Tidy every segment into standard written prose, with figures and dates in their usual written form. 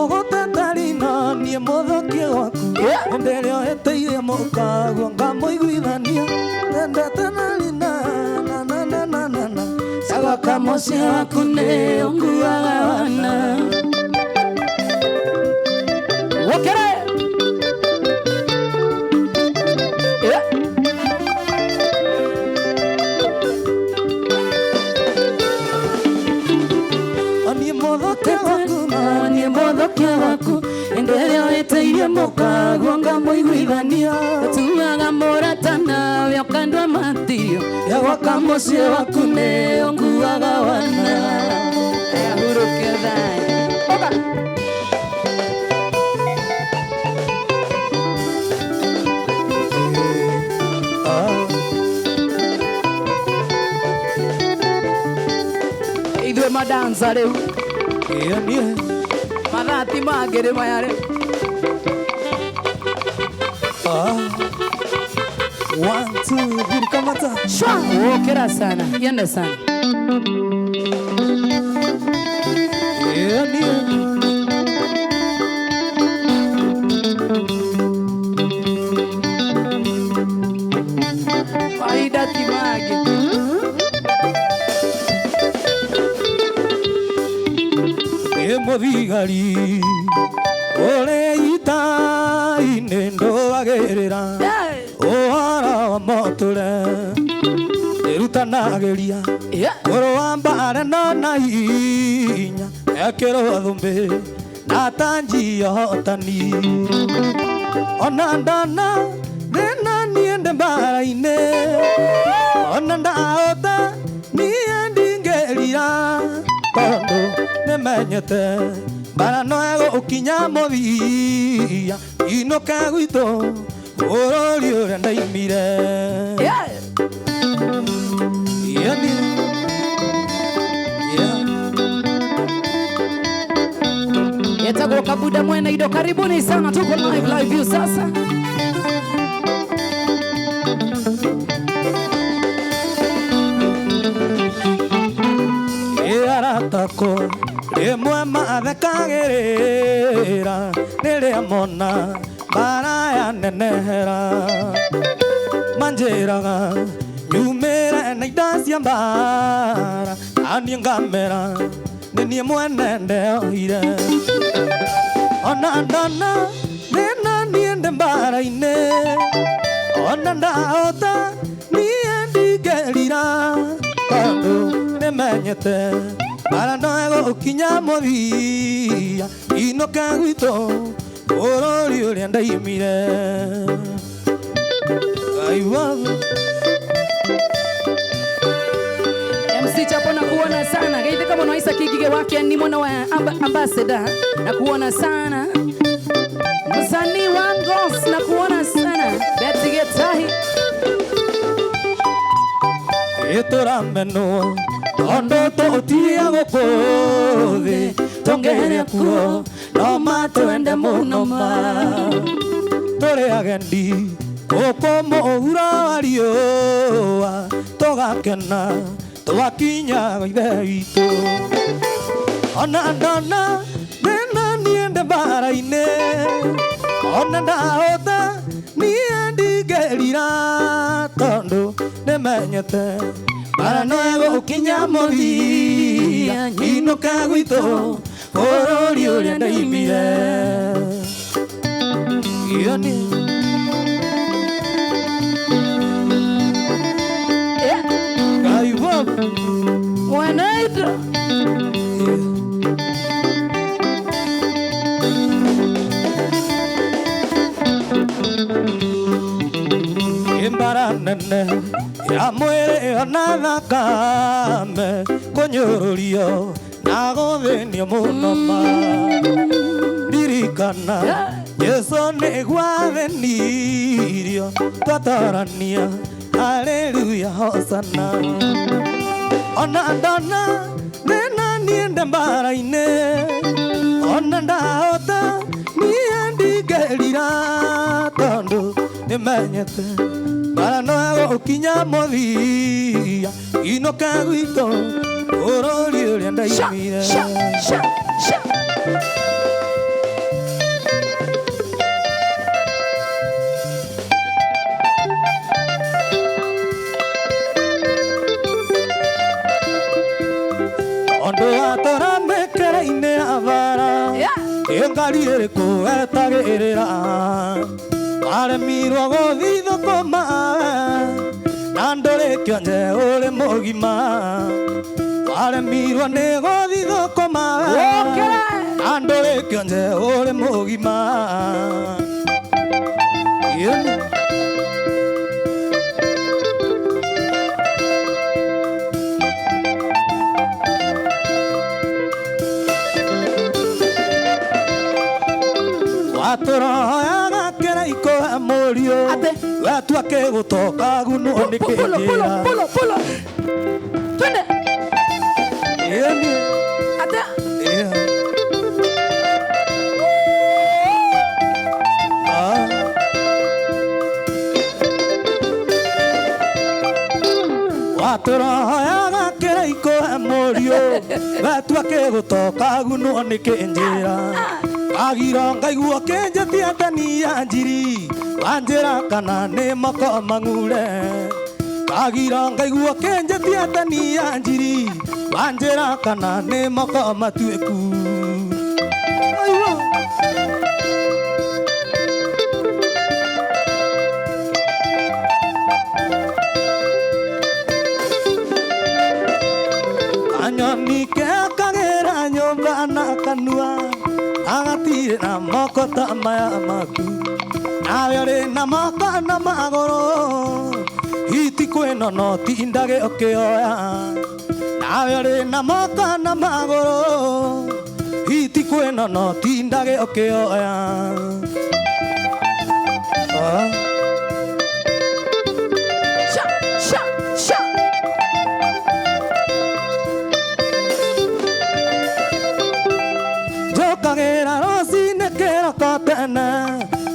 Mugotatarina nie muthokie waku Ndere oheteire mukago ngamuiguithania Ndatanarina na Sagoka mucie waku ni unguaga wana Wokere Ani mothokia waku Ndere oheteire mukago ngamuiguithania Tuaga moratana Wiokandwa matirio Yagoka mucie waku ni unguaga wana Ayahuruke thai Oka Idwe madanza leo Marati magere mayare 1, 2, virikamata Shwa Wokera sana Yende sana Faida timage Muthigari ore ita-inĩ ndũagĩrĩra ũhoro wa mũtũre ĩrutanagĩria kũrũa mbara no na hinya ekĩrwo thũmbĩ na tanji ũhotani ona ndana thĩna niĩ ndĩ mbara-inĩ ona ndahota niĩ ndingĩrira tondũ nĩmenyete mbara no ĩgũkinya mũthia inũke gwitũ bũrũri ũrĩa ndaimire Yetagwo Kabuda Mwene Ido, karibuni sana, tuko live view sasa. Aratako rimwe mathekagĩrĩra rĩrĩa mona mbara yanenehera manjĩraga nyumĩre na inda cia mbara naniĩ ngamera nĩ niĩ mwene ndeohire ona ndona thĩna niĩ ndĩ mbara-inĩ ona ndahota niĩ ndingĩrira tondũ nĩmenyete mbara no ĩgũkinya mũthia inũke gwitũ bũrũri ũrĩa ndaimire MC Chapo na kuona sana gaithe kama unaisa kigige wake ni mwana wa ambassador na kuona sana msanii wa Ngos na kuona sana Betty Getahi ĩtũramenwo Ondo tũtia gũkũ thĩ tũngene kuo no matwende mũno ma tũrĩ agendi gũkũ mũhuro wa riũa tũgakena twakinya ithe witũ ona ndona thĩna niĩ ndĩ mbara-inĩ ona ndahota niĩ ndingĩrira tondũ nĩmenyete mbara no ĩgũkinya mũthia inũke gwitũ bũrũri ũrĩa ndaimire Mwenaito mbara nene ya mwĩrĩ ona thakame kũnyũrũrio na gũthĩnio mũno ma ndirikana Yesu nĩguo athĩnirio twatarania haleluya hosana ona ndona thĩna niĩ ndĩ mbara-inĩ ona ndahota niĩ ndingĩrira tondũ nĩmenyete mbara no ĩgũkinya mũthia inũke gwitũ bũrũri ũrĩa ndaimire ngari ĩrĩkũ etagĩrĩra waremirwo gũthiĩ thũkũma na ndũrĩ kĩonje ũrĩ mũgima waremirwo nĩ gũthiĩ thũkũma na ndũrĩ kĩonje ũrĩ mũgima watũroyaga kĩraiko mũriũ wetua kĩgũtoka gunwo nĩ kĩnjĩra watũroyaga kĩraiko mũriũ wetua kĩgũtoka gunwo nĩ kĩnjĩra agiro ngaiguo kĩnjĩtia ndania njiri wanjĩra kana nĩ moko mang'ure agiro ngaiguo kĩnjĩtia ndania njiri wanjĩra kana nĩ moko matuĩku kanyoni gekagĩra nyũmba na kanua agatire na moko ta maya maku nawe ũrĩ na moko na magũrũ hiti kwĩno no tindage ũkĩoya nawe ũrĩ na moko na magũrũ hiti kwĩno no tindage ũkĩoya njũkagĩra rũcinĩ kĩroko tene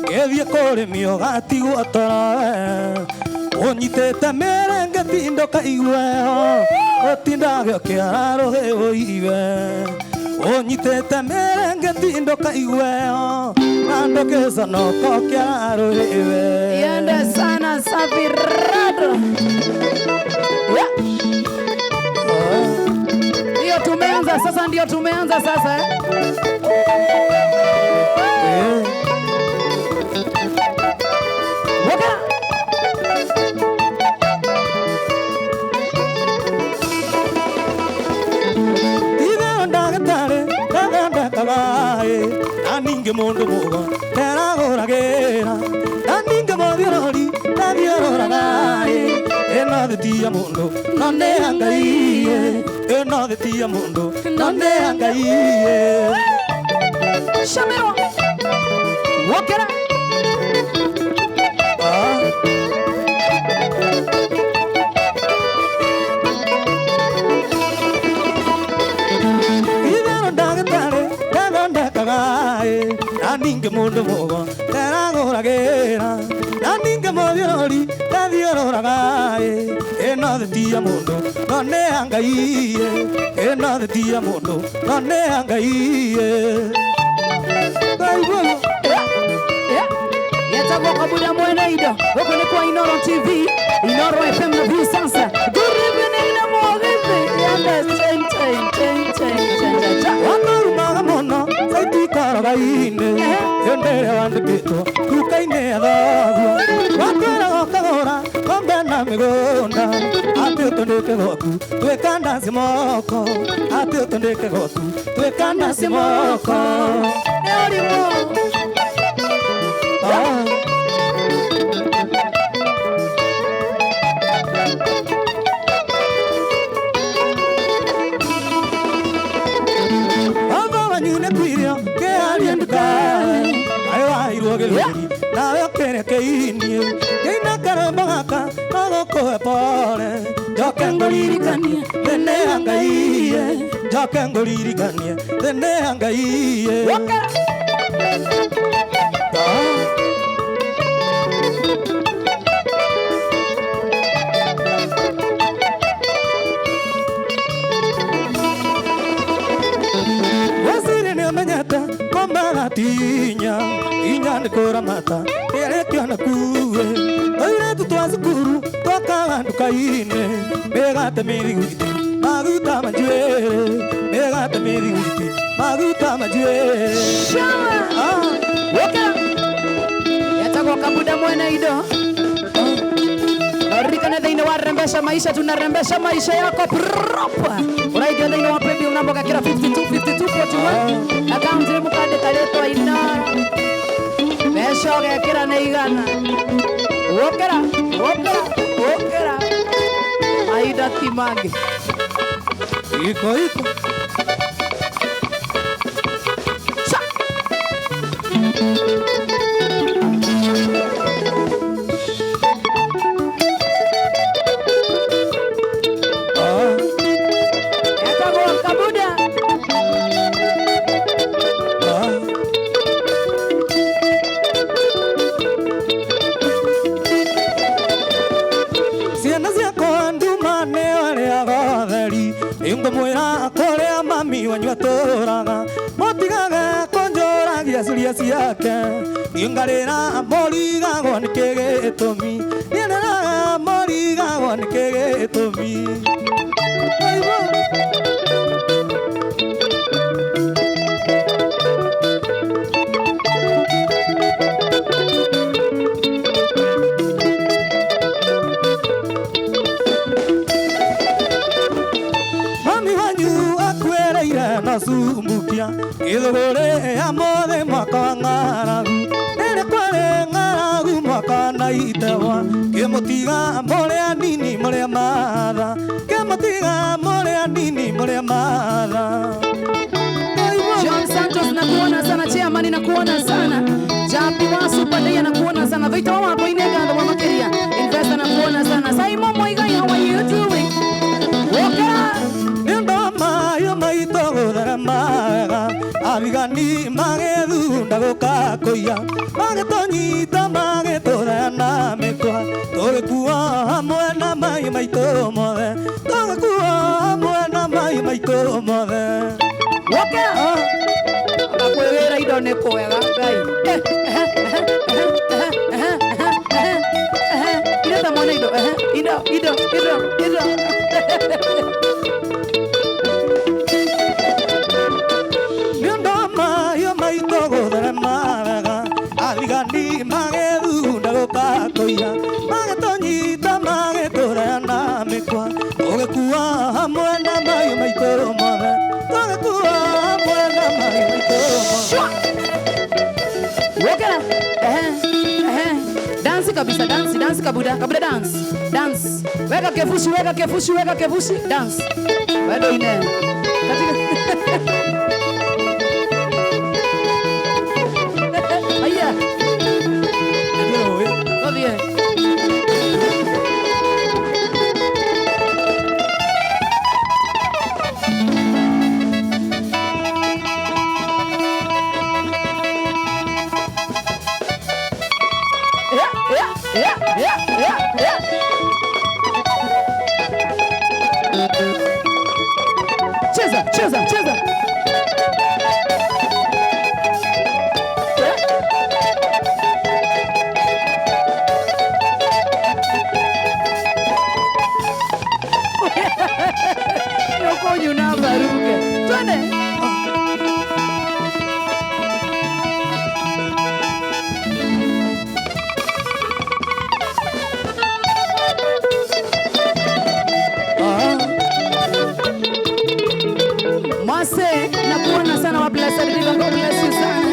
gĩthiĩ kũrĩmio gatigwo toro ũnyitĩte mĩrengeti ndũkaigue ũtindage ũkĩara rũhĩ ũiwe ũnyitĩte mĩrengeti ndũkaigue na ndũkĩconoko ũkĩara rũhĩwe Yende sana Savirado. Ndio tumeanza sasa, ndio tumeanza sasa. Ninge mundu muga teragoragera ninge mothiorori nathiororagai eno thitia mundu none angaiye eno thitia mundu none angaiye Shamero Wokera ninge mundu mugo teragoragera ninge mothiorori nathiororagai eno thitia mundu none angaiye eno thitia mundu none angaiye yatagwo kabuda mwene ido huko ni kwa Inoro TV Inoro FM na view sasa good evening na mwagithi yanda wakarumaga muno saitikarogaine yondere wandĩkĩtwo nduka-inĩ ya thoguo wakwĩraga ũkagũra ng'ombe na mĩgũnda atĩ ũtũndĩke gwaku twĩka ndaci moko atĩ ũtũndĩke gwaku twĩka ndaci moko nĩ ũrimũ nawe ũkĩrekeinie ngĩina karũmbo gaka nogũkũhe pore njoke ngũririkanie thĩnĩ ya ngaiye njoke ngũririkanie thĩnĩ ya ngaiye weciri nĩũmenyete komagatinya inya nĩ kũramata kĩrĩkĩona kuwe airĩtu twa cukuru twakaga nduka-inĩ mĩgate mĩthiguiti maguta manjuĩrĩ Ega temeri wiki maguta majue Shawa Wokera Yatako kabuda mwena ido Norikana dhaini warembesha maisha. Tunarembesha maisha yako propa. Uraidio dhaini wa premium number kakira 52-52-41 Account ni mukade kaleto ina Besho kakira neigana Wokera Wokera Aida Timage Iko mwera korea mami wanywa toraga motigaga konjoragia suria ciake ngarira morigago nikigitumi ngarira morigago nikigitumi Sumbukia Ilore amore mwaka ngaragu Ere kware ngaragu mwaka naitewa Kemotiga more anini more amara Kemotiga more anini more amara John Santos nakuona sana. Chairman nakuona sana. Japi wa super day nakuona sana. Vita wa hapo inega ndo makeria. Investor nakuona sana. Simon Moigai, how are you doing? Wokera Yo maito maga abigani magedu ndagoka koya magetonyita magetora na mekwa torekuwa hamwe na mai maito mothe torekuwa hamwe na mai maito mothe Wokera akakwewera indo ne kwega ngai ira ta mona indo Abigani magedu ndagoka koya magetonyita magetora na mekwa torekuwa hamwe na mai maito mothe torekuwa hamwe na mai maito mothe Wokera dance kabisa, dance kabuda dance weka kefushi dance bado ine katika aya ndio bien Cheza. Yoko yuna baruke. Twende. Mase, nakuona sana wa blessed river, God bless you sana.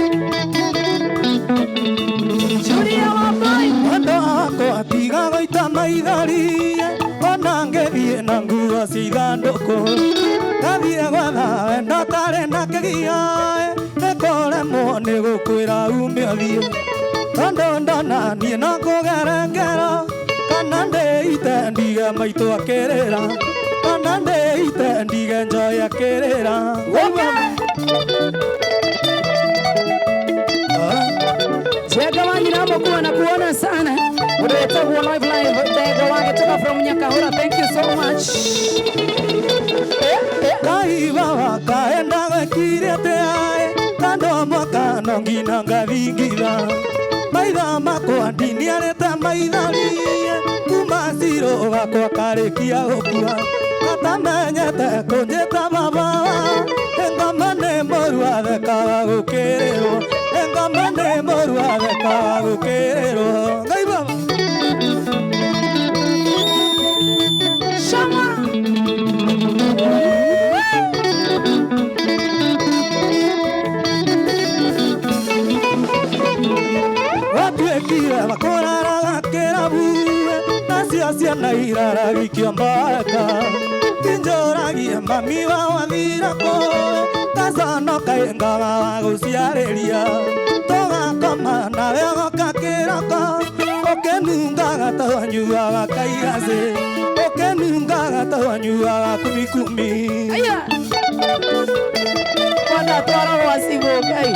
Julia wa boy, Wendo wako atiga goita maithari onangerie na nguo cigandũkũ gathiĩ gwetha wendo tarĩ na kĩgia nĩkũremwo nĩ gũkwĩra ume ũthiĩ tondũ ndona niĩ no kũgere ngero kana ndĩite ndige maitũ akĩrĩra kana ndĩite ndige njoya akĩrĩra Jega wanyi na mkuu na kuona sana. Udeta huwa live Jega wangi toka from Nyakahura. Thank you so much. Kaiba wakaenda wekire teae kando mwaka nongina ngavingira maitha makwa ndiniarete maitharie kuma zero gakwa karĩkia gũkua ndamenyete kunjita baba engoma nĩ mũru athekaga gũkĩrĩrwo engoma nĩ mũru athekaga gũkĩrĩrwo Ngai baba Shama watuĩkire makũraraga kĩrabu nacio ciana iraragikio mbaka kinjoragia mami wa wathira kũĩ gaconoka engaga wa gũciarĩria tũgakoma nawe goka kĩroko ũkĩnungaga ta wanyuaga kairacĩ ũkĩnungaga ta wanyuaga kumikumi aya kwenda twaragwo acibũngai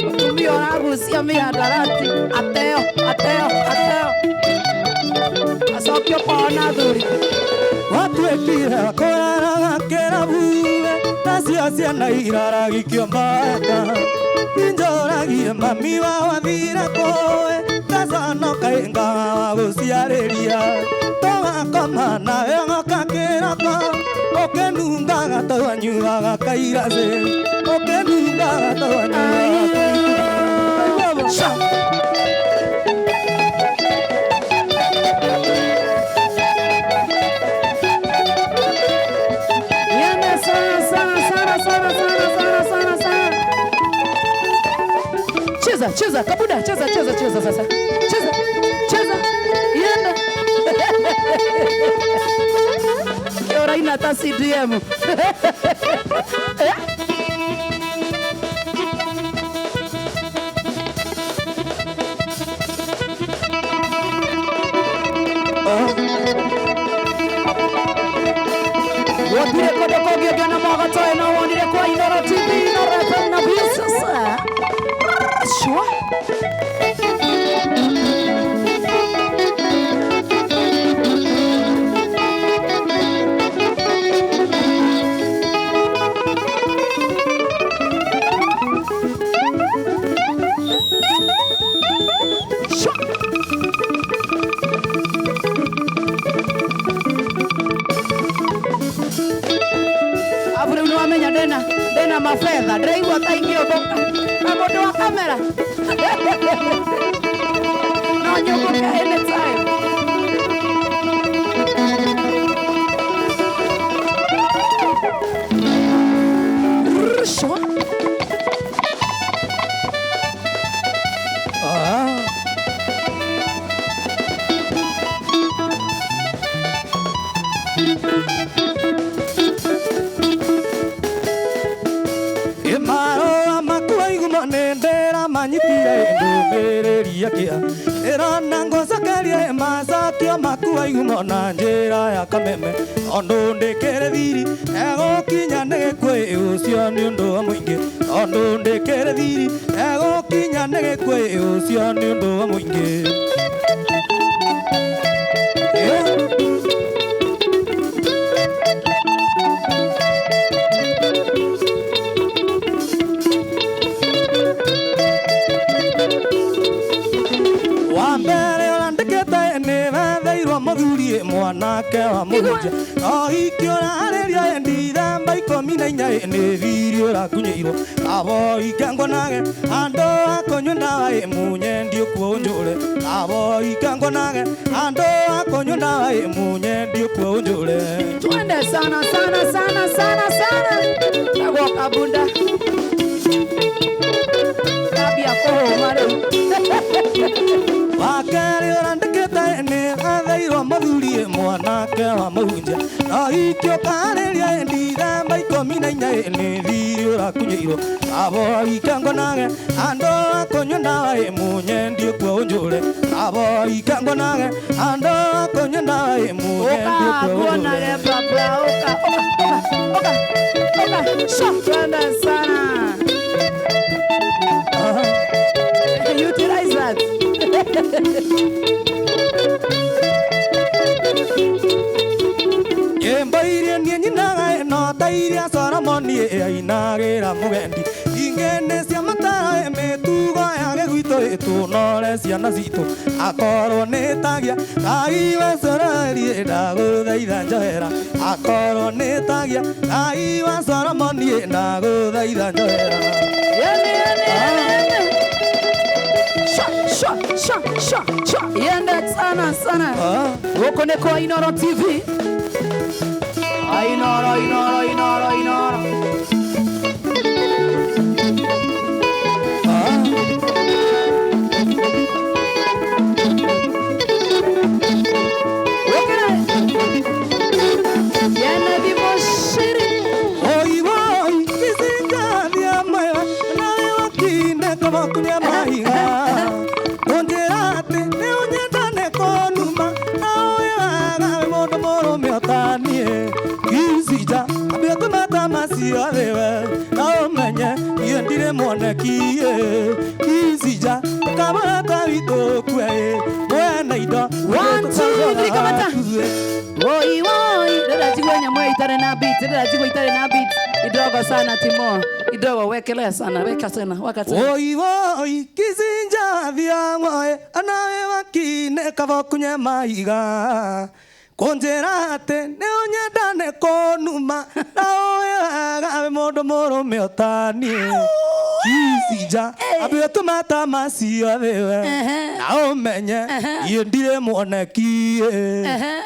mũtumia ũragucia mĩhandarati ateo ateo ateo acokio kwao na thuri watuĩkire kũraraga kĩrabu nacio ciana iraragikio mbaka injoragia mami wa wathira kũĩ gaconoka engaga wa gũciarĩria tũgakoma nawe goka kĩroko ũkĩnungaga ta wanyuaga kairacĩ ũkĩnungaga ta wanyuaga Cheza kabuda cheza sasa cheza yenda Kiora ina ta CDM Wapire kodoko gyo na mwagato na wonire kwa Inoro TV na rapa na biosasa Sure. Abure no amenya dena mafedha ndiraigua ta ingio boka na mundu wa kamera no nyũngũke anytime Sure. manyitire ndũmĩrĩria kĩa ĩrona ngũcokerie macokio maku waigumo na njĩra ya kameme ondũ ndĩkĩrĩ thiri egũkinya nĩ gĩkwĩ ũcio nĩ ũndũ wa mũingĩ ondũ ndĩkĩrĩ thiri egũkinya nĩ gĩkwĩ ũcio nĩ ũndũ wa mũingĩ Mũthuri mwanake wa mũhunjia ohikio arĩria enditha mbaikũmi na inya nĩ thiri ũrakunyĩirwo aboi kangwo nage andũ akũnyua ndawa ĩmunye ndiũkuo njũre aboi kangwo nage andũ akũnyua ndawa ĩmunye ndiũkuo njũre twende sana sana sana sana sana agwo kabunda tabia kũhũma rĩu wakerĩ ũrandĩkĩte nĩ athairwo mũthuri mwanake wa mũhunjia ohikio karĩria enditha mbaikũmi na inya nĩ thiri ũrakunyĩirwo aboi kangwo nage andũ akũnyua ndawa ĩmunye ndiũkuo njũre aboi kangwo nage andũ akũnyua ndawa ĩmunye ndiũkuo njũre baba oka twende sana utilize that Yembairie niĩ nyinaga ĩno ta iria Solomoni ainagĩra mũgendi ingĩ nĩ cia matara mĩtugo ya gĩguitũ ithuĩ tũnore ciana citũ akorwo nĩ tagia Ngai wa Israeli ndagũthaitha njohera akorwo nĩ tagia Ngai wa Solomoni ndagũthaitha njohera Yende sana sana huko ni kwa Inoro TV Inoro Yende vimoshiri Oi voi kisinga vya maya nawe wakine kama kunya mahiga Onjerate ne onyendane konuma nawe aga moto moro miotanie Kisija abiatumata masio wewe na menye yendire monekie Kisija kama tawito kwe mwana ida 1 2 3 kamata Oi dada jigwenya mwe itare na beat dada jigwe itare na beat idogo sana Timo idogo wekelea sana weka tena wakati Oi kisinja vya mwe anawe wakine kavokunye mahiga Konjerate ne onyendane konuma nawe aga mondo moro meotanie Kisija abiatumata masio wewe na umenye yendire monekie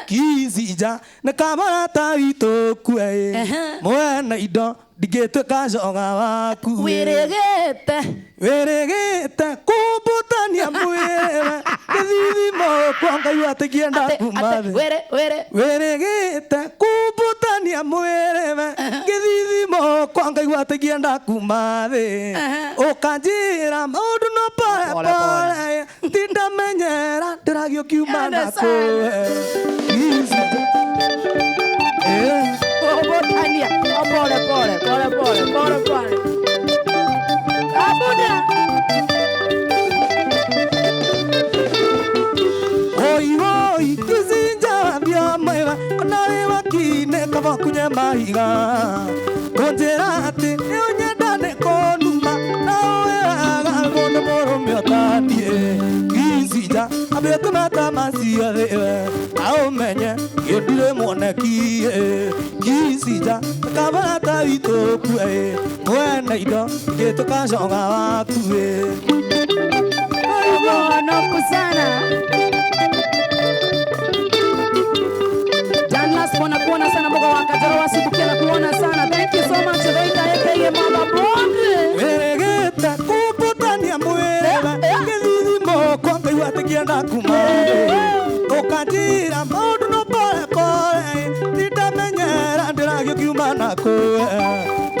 Kisija ne kamara tawito kwe mwana ido digetwe jonga waku Weregete kubutania mwewe Kithithi moko Ngai watekienda kumathe Weregete kubutania mwewe Kithithi moko Ngai watekienda kumathe Ukanjira maundu no pole pole Tinda menyera ndiragio kiuma nakowe Kubutania pole Abuda Oi kisinja vya mwewe nawe wakine kavakunye mahiga Konjerate ne onyendane konuma nawe aga mondo moro miotanie Kisija abiatumata masio wewe na umenye yendire monekie Kisija kamara tawito kwe mwana ido getuka jonga wakuwe Nakusana Janlas mwana kuona sana mboga wakajaro wasibukia na kuona sana Thank you so much Veita aka Mama Blonde Weregete kubutania mwerewe Kithithi moko Ngai watekienda kumathe Ukanjira maundu no pole pole Nditamenyera ndiragio kiuma nakowe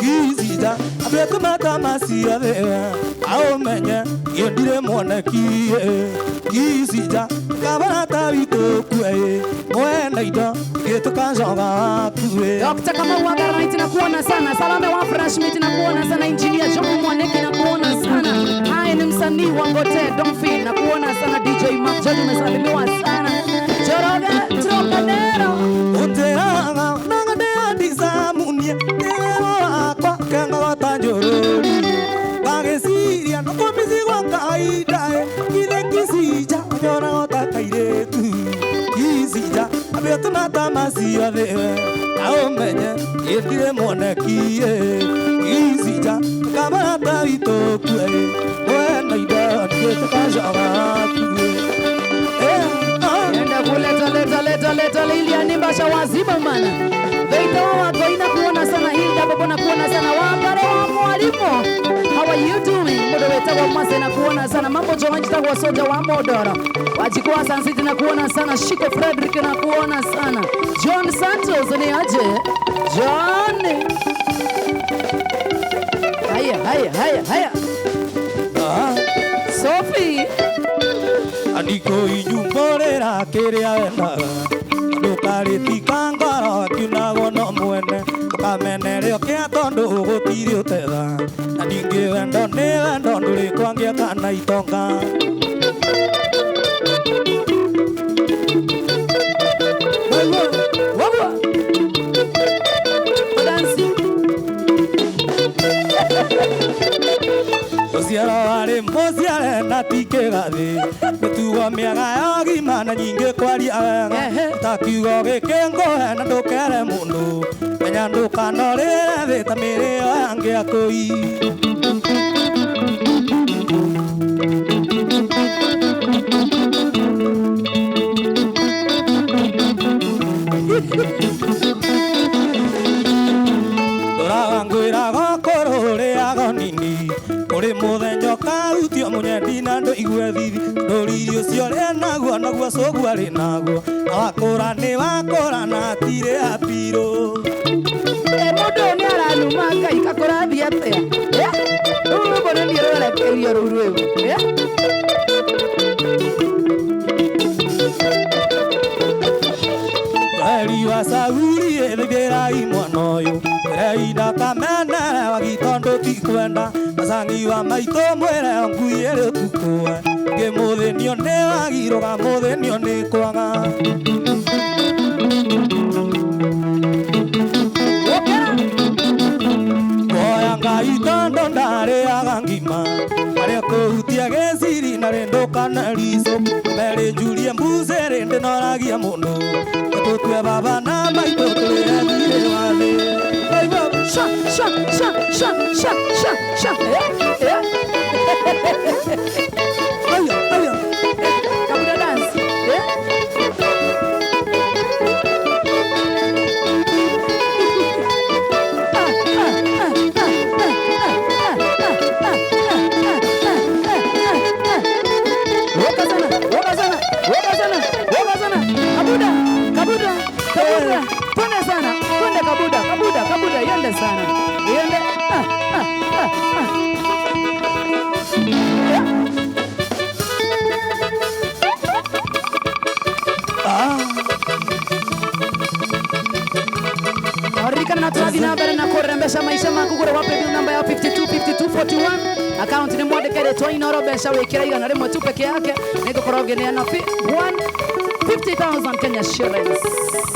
Kisija abiatumata masio wewe aumenye yendire monekie Kisija kamara tawito kwe mwana ido getuka jonga wakuwe Dr. Kamau Wagaraiti na kuona sana Salame wa Freshmate na kuona sana Engineer Jomo Mwaneki na kuona sana Hai ni msanii wa Ngote Domfi na kuona sana DJ Mark Jojo umesalimiwa sana Joroga Trocadero Unteranga nangade adisamunie Tewa akwa kenga watanjorori Bagesiria no komisi kwa kaida Kile kisija nyora otakairetu Kisija abiatumata masio wewe aumenye yendire monekie Kisija kamara tawito kwe mwana ido getuka jonga kuwe Leta Lilian Mbasha wazima mana Veita wako ina kuona sana Hilda babo na kuona sana Wambare wa mwalimu How are you doing? Mudo weta wa mwase na kuona sana Mambo Johanjita wa soja wa modoro Wajikuwa Sansiti na kuona sana Shiko Frederick na kuona sana John Santos ni aje John Haya Sophie Andiko inyumborera kiria wendaga ndukaritika ngoro kiunago no mwene ndukamenere kia tondu ugutiri utetha na ndingi wendo ni wendo nduri kwangia kana itonga Uciaro warĩ mũciare na tikĩga thĩ mĩtugo mĩega ya ũgima na nyingĩ kwaria wega ta kiugo gĩkĩ ngũhe na ndũkere mũndũ menya ndũkanorĩre thĩ ta mĩrĩo yangĩakũi. Ndũragangwĩra gũkũrũ rĩago nini ũrĩ mũthenya ũkarutio mũnyendi na ndũigue thithi ndũriri ũcio rĩ naguo naguo cũguo arĩ naguo awakũra nĩ wakũra na atirĩ apirũ. Mũndũ ũyũ nĩ aranuma Ngai kakũrathi atĩa rĩu rwĩmbo nĩ niĩ rwerekerio rĩu rwĩu. Eri wa Sauli ethigĩrai mwana ũyũ Reida kamenere wagitondũ ti kwenda Macangi wa maitũ mwĩre ngui ĩrĩ ũtukũwe ngĩmũthĩnio nĩ wagirũga mũthĩnio nĩ kwaga. Oya Ngai tondũ ndarĩaga ngima arĩa kũhutia gĩciri na rĩndũkana rico merĩ njurie mbucĩrĩ ndĩnoragia mũndũ tũtue baba na maitũ tũrĩethire wathĩ. Sha, sha, sha, sha, sha, sha, sha. Aya, aya. Kabuda dance. Kabuda yende sana. Yende. Arika na tuadi na mbere na kurembesha maisha maku kure wape bill namba ya 525241 account ni mwandikire twainoro besha wikira igana rimwe tu peke yake nigukorwo ngineana 50,000 Kenya shillings.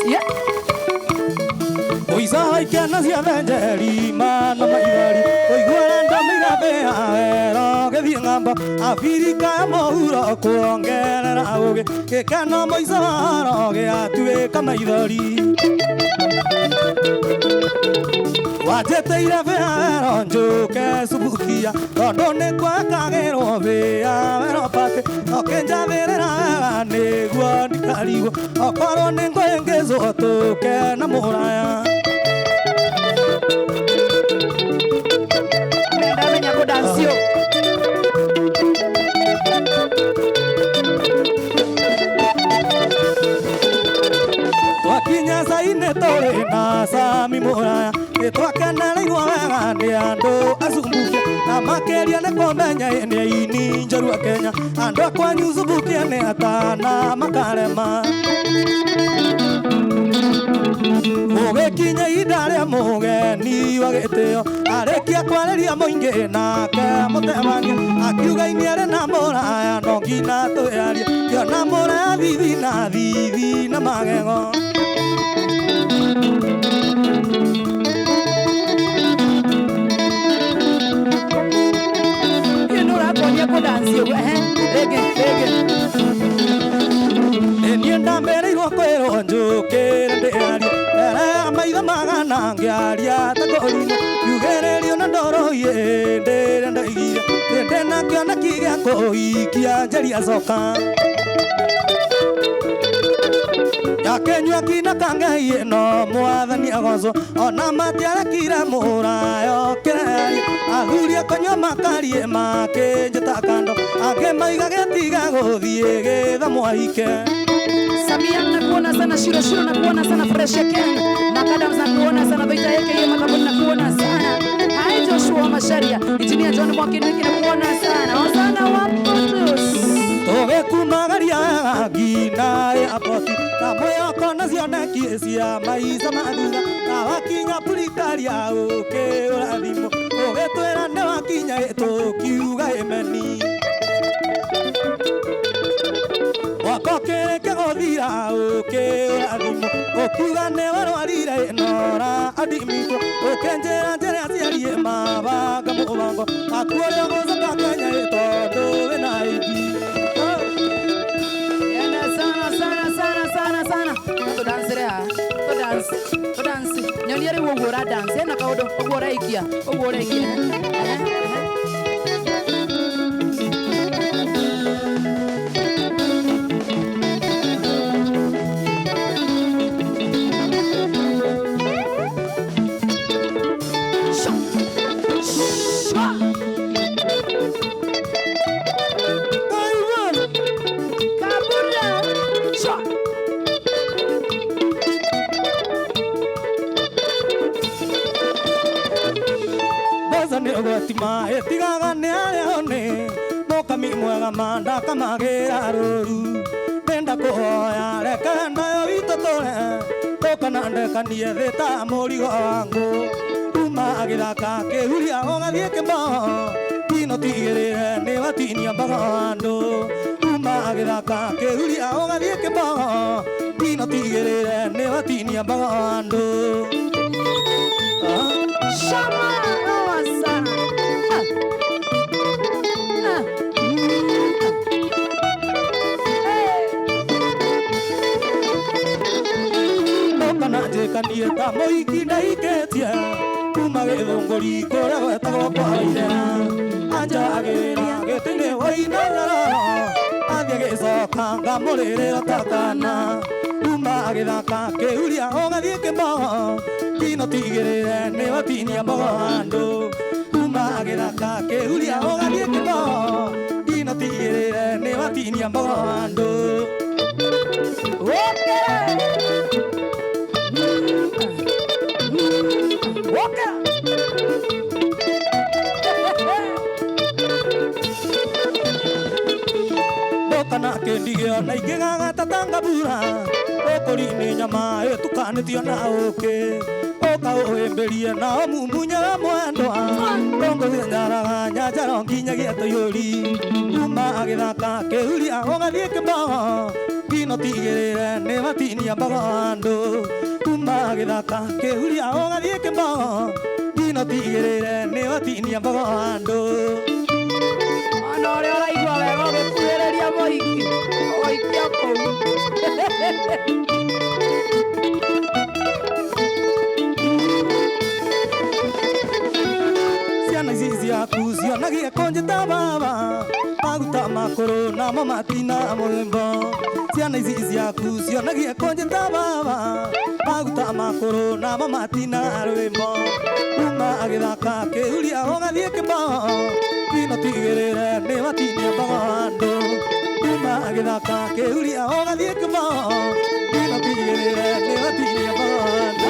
Yeah. Oisa ikena cia venjeri mana maithari oiguana ndamĩra mbea wero gĩthiĩ ng'ambo Abirika ya mũhuro kuongerera ũgĩ gĩkeno mũico waro gĩatuĩka maithori wanjĩtĩire bĩa wero njũke cubukia tondũ nĩ kwekagĩrwo bĩa wero pakĩ okĩnjathĩrĩra wega nĩguo ndikarigwo okorwo nĩ ngwĩngĩcwo tũke na mũraya. Ndamenya kudansio. Twakinya cainĩ tũrĩ na Sami mũraya nĩtwakenereirwo wega nĩ andũ acumbukia na makĩria nĩ kũmenya nĩ aini njorua Kenya andũ a kwanyu cumbukia nĩ atana makarema. Mũgĩkinya ihinda rĩa mũgeni wa gĩtĩo arĩkia kwarĩria mũingĩ nake mũtemania akiuga ini arĩ na mũraya no nginya twĩarie ngĩona mũraya thithi na magego. Nũrakonia kũdansio rege niĩ ndambĩrĩirwo kwĩrwo njũkĩre ndĩarie maitho magana ngĩaria ta kũrinwo yugĩrĩrio na ndoroiye ndĩrĩa ndaigire ndĩna kĩoneki gĩa kũhikia njeria coka yakenyua kina kangai ĩno mwathani agocwo ona matiarekire mũrayo kĩreri athuria kũnyua makarie makĩnjĩta kando angĩ maiga gĩtiga gũthiĩ gĩtha mwahike. Samia nakuona sana, Shiro nakuona sana, Fresh Ken Makadams nakuona sana, Baita yake Makabuni nakuona sana, Hai Joshua Masharia, Engineer John Mwakiniki nakuona sana, Osana Wapotus tũgĩkumagaria ngina apoti na mwĩhoko na cioneki cia maica ma thutha na wakinya puritaria ũkĩũrathimwo ũgĩtwĩra nĩ wakinya tũkiuga ĩmeni wakokĩrĩke gũthira ũkĩũrathimwo ũkiuga nĩ warwarire nora adimito ũkĩnjĩra njĩra ciarie mabanga mũbango akuũrĩa gũcoka niguo gura dance na kaundu ugura ikia ugura ikia Ogotima etigaga ni areone no kami mwega manda kamagira ruru benda kuhoya reka nayo itotore tokana ndekanie thita murigo wangu uma agithaka kihuria ogathie kimbo tino tigirire ni watinia mbaga andu uma agithaka kihuria ogathie kimbo tino tigirire ni watinia mbaga andu Shama kanieta moiki ndaiketie kuma githunguri kuria gwetagwo kwa Waithera anjagirira gitini Waithera athie gicoka ngamurĩrĩra takana kuma agithaka kiuria ũgathie kimbo tino tigĩrĩre nĩ watinia mbogo andũ kuma agithaka kiuria ũgathie kimbo tino tigĩrĩre nĩ watinia mbogo andũ Bokana kendigio na ikigaga tatangabura okori-inĩ nyama ĩtukanĩtio na ũkĩ oka ũhĩmbĩrie na mũmunyaga mwendwa tongothi nyaraga nyanjaro nginyagia tũiyũri kuma agĩthaka kĩhuria ũgathiĩ kĩmbogo tino tigĩrĩre nĩ watinia mbogo andũ kuma agĩthaka kĩhuria ũgathiĩ kĩmbogo tino tigĩrĩre nĩ watinia mbogo andũ ona ũrĩa ũraigua wega ũgĩkuhĩrĩria mũhiki ũgĩikia kũu ciana ici ciaku cionagia kũnjĩta baba maguta makũrũ namo matina mũthembo ciana ici ciaku cionagia kũnjĩta baba maguta makũrũ namo matina rwĩmbo kuma agĩthaka kĩhuria ũgathiĩ kĩmbogo tino tigĩrĩre nĩ watinia mbogo andũ kuma agĩthaka kĩhuria ũgathiĩ kĩmbogo tino tigĩrĩre nĩ watinia mbogo andũ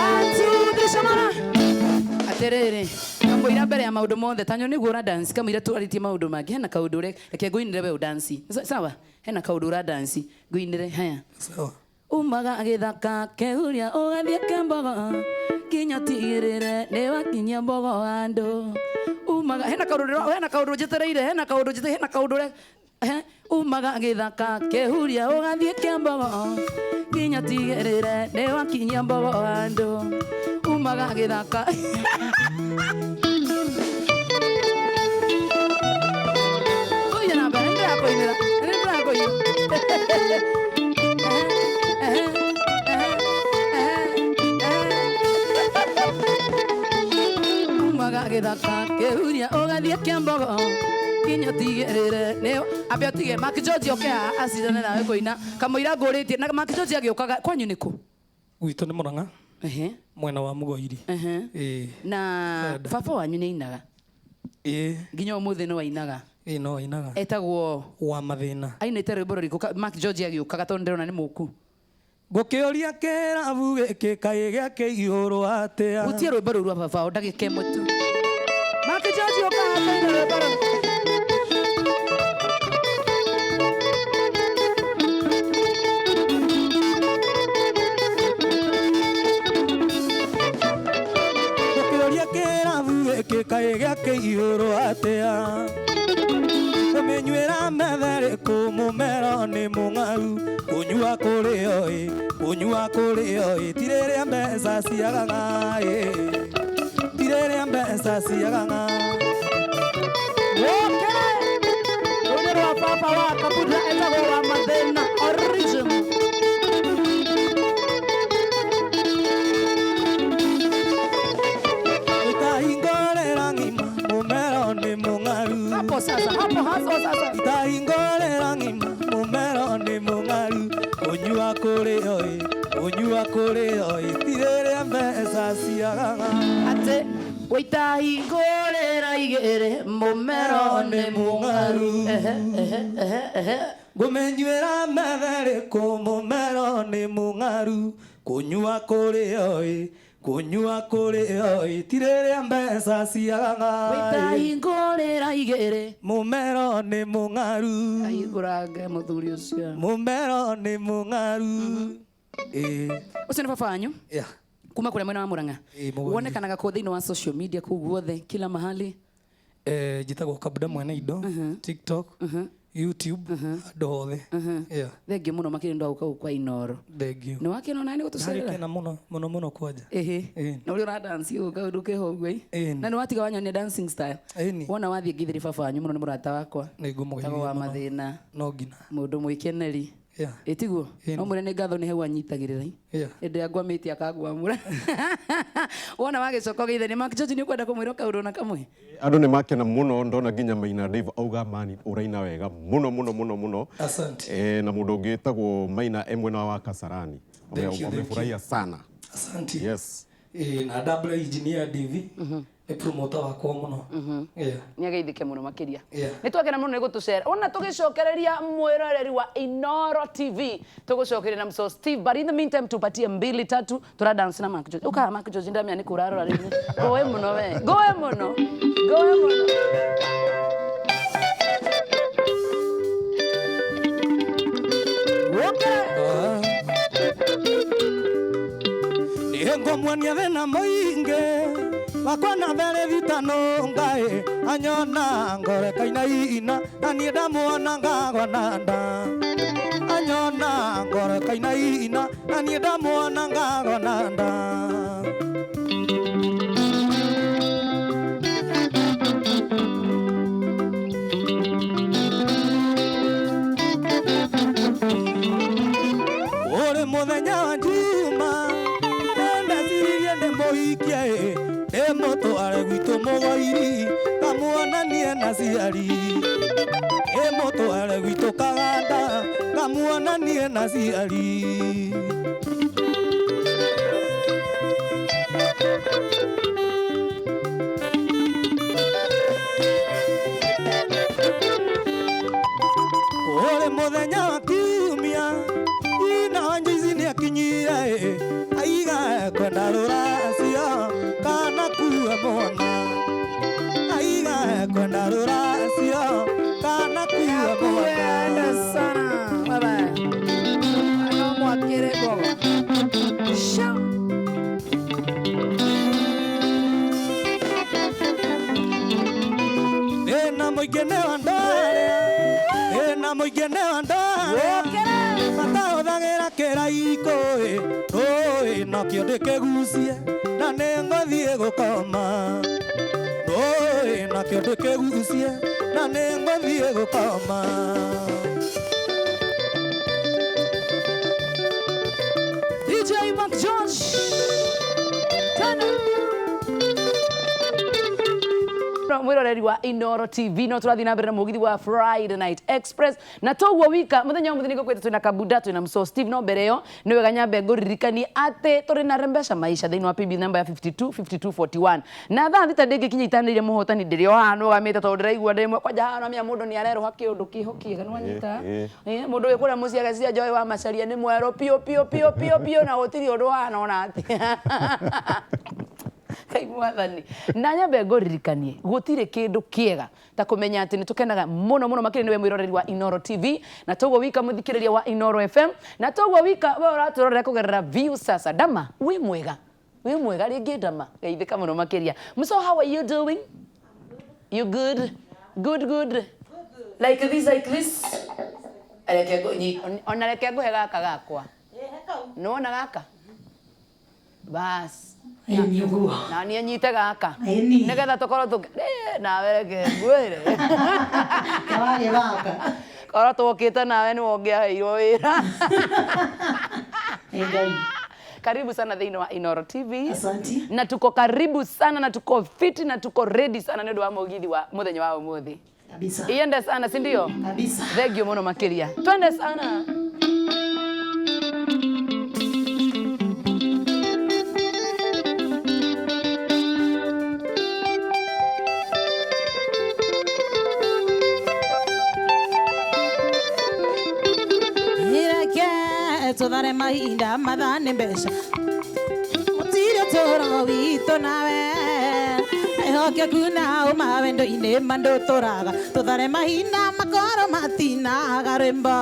atĩrĩrĩ kamũira mbere ya maũndũ mothe tanyo nĩguo ũra dance kamũira twarĩtie maũndũ mangĩ hena kaũndũ ũrĩa reke ngũinĩre we ũdanci sawa hena kaũndũ ũra dance ngũinĩre haya sawa umaga agĩthaka kehuria ũgathiĩ kĩmbogo kinya tigĩrĩre nĩ wakinyia mbogo andũ umaga hena kaũndũ njetereire hena kaũndũ ũrĩa umaga agĩthaka kehuria ũgathiĩ kĩmbogo kinya tigĩrĩre nĩ wakinyia mbogo andũ umaga agĩthaka kuya na mbere nĩndĩrakũinĩra umaga agĩthaka kĩhuria ũgathiĩ kĩmbogo kinya tigĩrĩre nĩ ambe ũtige Mark George oke acindane nawe kũina kamũira ngũrĩtie na Mark George agĩũkaga kwanyu nĩkũ gwitũ nĩ Mũrang'a mwena wa Mũgoiri na baba wanyu nĩ ainaga nginya ũmũthĩ no ainaga no ainaga etagwo wa mathĩna ainĩte rwĩmbo rũrĩkũ Mark George agĩũkaga tondũ ndĩrona nĩ mũku ngũkĩũria kĩrabu gĩkĩ kaĩ gĩakĩihũrwo atĩa gutie rwĩmbo rũu rwa baba o ndagĩka ĩmwe tu Mark George okaga akaina rwĩmbo rũu kaĩ gĩakĩihũrwo atĩa ũmĩnyuĩra metherĩ kũ mũmero nĩ mũng'aru kũnyua kũrĩo tirĩrĩa mbeca ciagaga tirĩrĩa mbeca ciagaga rũrĩ rwa baba wa Kabunda etagwo wa mathĩna original haso sasa. Itahingorera ngima mumero ni mungaru kunyua kuri oi tirere mbeca ciagaga ate itahingorera igere mumero ni mungaru ngumenyuira methere ku mumero ni mungaru kunyua kuri oi tirere mbeca ciagaga itahingorera igere mumero ni mungaru aigurange muthuri ucio mumero ni mungaru ucio ni baba wanyu kuma kule mwena wa Murang'a wonekanaga ku thiini wa social media kuu guothe kila mahali jitagwo Kabuda mwene indo TikTok YouTube andu hothe thengiũ mũno makĩria ndu auka kwa Inoro thengiũ nĩ wakena nani gũtũcerera na mũno kwanja na ũrĩa ũra dance ũyũ kaũndũ keho ũguo na nĩ watiga wanyonia dancing style wona wathiĩ ngithĩri baba wanyu mũno nĩ mũrata wakwa tagwo wa mathĩna no ngina mũndũ mwĩkeneri ĩtiguo no mwĩre nĩ ngatho nĩ hau anyitagĩrĩra hĩndĩ ya ngwamĩtie akangwamũra wona wagĩcoka ũgeithe nĩ Mark George nĩ ũkwenda kũmwĩra kaũndũ na kamwe andũ nĩ makena mũno ndona nginya Maina Dave auga mani ũraina wega mũno asante na mũndũ ũngĩ etagwo Maina mwena wa Kasarani wamefurahia sana asante yes na double engineer DV promoter wakwa muno nĩ ageithĩke mũno makĩria nĩ twakena mũno nĩ gũtũcera ona tũgĩcokereria mwĩroreri wa Inoro TV tũgũcokeria na Mso Steve but in the meantime tupatie 2 3 tura dance na Mark George uka Mark George ndamya nĩ kũrarora rĩu goe mũno we goe mũno Nihengo mwania thina muinge wakona mbere vitano ngae anyona ngore kaina ina na nie ndamuona ngagwa nanda anyona ngore kaina ina na nie ndamuona ngagwa nanda ore muthenya wa juma Emotware gwitũ mũgoiri kamuonanie na ciari emotware gwitũ kaganda kamuonanie na ciari ore muthenya wa kiumia ina wanjici nĩ akinyire aiga kwenda rũracio kana kuua mwana aiga kwenda rũracio kana kuua mwana sana baba ano mwakire go ena mũingĩ wa ndare matahũthagĩra kĩraiko rũĩ nakĩo ndĩkĩgucie na nĩ ngũthiĩ gũkoma rũĩ nakĩo ndĩkĩgucie na nĩ ngũthiĩ gũkoma DJ Mark George mwiroreri wa Inoro TV no turathi na mbere na mugithi wa Friday Night Express na toguo wika muthenya muthini gukwete twina Kabuda twina Mso Steve no mbere yo ni wega nyambe nguririkani ate turi na rembesha maisha thini wa PB number ya 5241 na thaa thita ndingi kinya itanire muhotani ndirio hano gamite to ndiraigua ndimwe kwa jahano mia mundu ni areroha kiundu kihokie kana wanyita mundu wikura muciaga cia Joy wa Macharia ni mwero pio na gutiri undu hana ona ati kai mwathani na nyambe nguririkanie gutire kindu kiega ta kumenya ati nitukenaga muno makiri niwe mwiroreri wa Inoro TV na toguo wika muthikiriria wa Inoro FM na toguo wika we uraturorera kugerera view sasa dama wi mwega ringi dama geithika muno makiria Mso how are you doing you good like this onareke nguhe gaka gakwa nona gaka bas na niĩ nyite gaka nĩgetha tũkorwo nawe reke ngwĩre korwo tũkĩte nawe nĩ wongĩaheirwo wĩra karibu sana thĩinĩ wa Inoro TV na tuko karibu sana na tuko fit na tuko ready sana nĩ ũndũ wa mũgithi wa mũthenya wa ũmũthĩ Kabisa. Iende sana, si ndio? Kabisa. Thegio muno makiria. Twende sana. Todare mahinda madhane mbesha Mutirio toro wito nawe Ehoke kuna umawendo ine mando toraga Todare mahinda makoro matina garemba